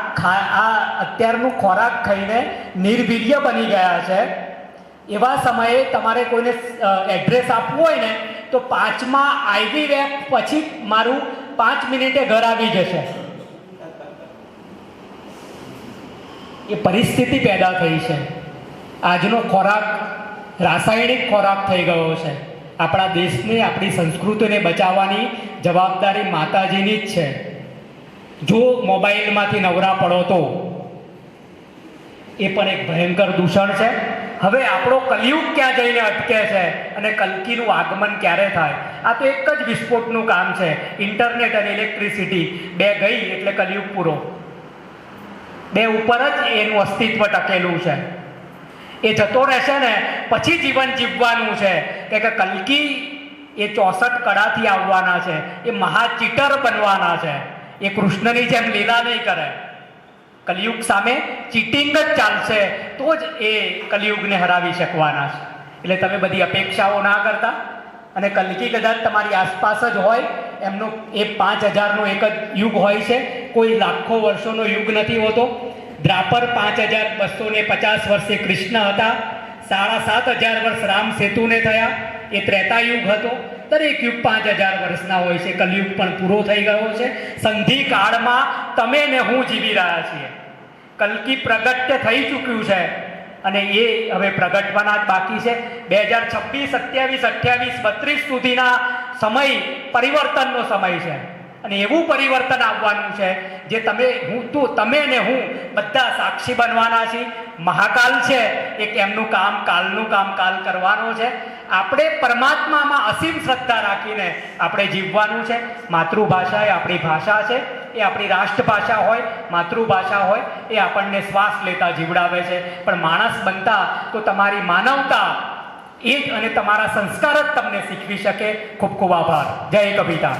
અત્યારનું ખોરાક ખાઈને નિર્વીર્ય બની ગયા છે. એવા સમયે તમારે કોઈને એડ્રેસ આપવું હોય ને તો 5મા IV રેપ પછી મારું 5 મિનિટે ઘર આવી જશે. એ પરિસ્થિતિ પેદા થઈ છે. આજનો ખોરાક રાસાયણિક ખોરાક થઈ ગયો છે. આપણા દેશને, આપણી સંસ્કૃતિને બચાવવાની જવાબદારી માતાજીની જ છે. જો મોબાઈલમાંથી નવરા પડો તો એ પણ એક ભયંકર દૂષણ છે. હવે આપણો કલિયુગ ક્યાં જઈને અટકે છે અને કલ્કીનું આગમન ક્યારે થાય? આ તો એક જ વિસ્ફોટનું કામ છે. ઇન્ટરનેટ અને ઇલેક્ટ્રિસિટી બે ગઈ એટલે કલિયુગ પૂરો. બે ઉપર જ એનું અસ્તિત્વ ટકેલું છે. એ જતો રહેશે ને પછી જીવન જીવવાનું છે. કે કલ્કી એ 64 કળાથી આવવાના છે. એ મહાચીટર બનવાના છે. એ કૃષ્ણની જેમ લીલા નહીં કરે. કલિયુગ સામે ચીટિંગ જ ચાલશે તો જ એ કલિયુગને હરાવી શકવાના છે. એટલે તમે બધી અપેક્ષાઓ ના કરતા. અને કલ્કી કદાચ તમારી આસપાસ જ હોય. એમનો એ 5000નો એક જ યુગ હોય છે. કોઈ લાખો વર્ષોનો યુગ નથી હોતો. દ્રાપર 5250 વર્ષે કૃષ્ણ હતા. 7500 વર્ષ રામ સેતુને થયા. એ ત્રેતાયુગ હતો. દરેક યુગ 5000 વર્ષના હોય છે. કલયુગ પણ પૂરો થઈ ગયો છે. સંધિ કાળમાં તમે ને હું જીવી રહ્યા છીએ. કલ્કી પ્રગટ્ય થઈ ચૂક્યું છે અને એ હવે પ્રગટવાના જ બાકી છે. 2026, 27, 28, 32 સુધીના સમય પરિવર્તનનો સમય છે. અને એવું પરિવર્તન આવવાનું છે જે તમે ને હું બધા સાક્ષી બનવાના છીએ. મહાકાલ છે એક એમનું કામ કાલનું કામ કાલ કરવાનો છે. આપણે પરમાત્મામાં અસીમ શ્રદ્ધા રાખીને આપણે જીવવાનું છે. માતૃભાષા એ આપણી ભાષા છે. એ આપણી રાષ્ટ્રભાષા હોય, માતૃભાષા હોય, એ આપણને શ્વાસ લેતા જીવડાવે છે. પણ માણસ બનતા તો તમારી માનવતા એ જ અને તમારા સંસ્કાર જ તમને શીખવી શકે. ખૂબ ખૂબ આભાર. જય કવિતા.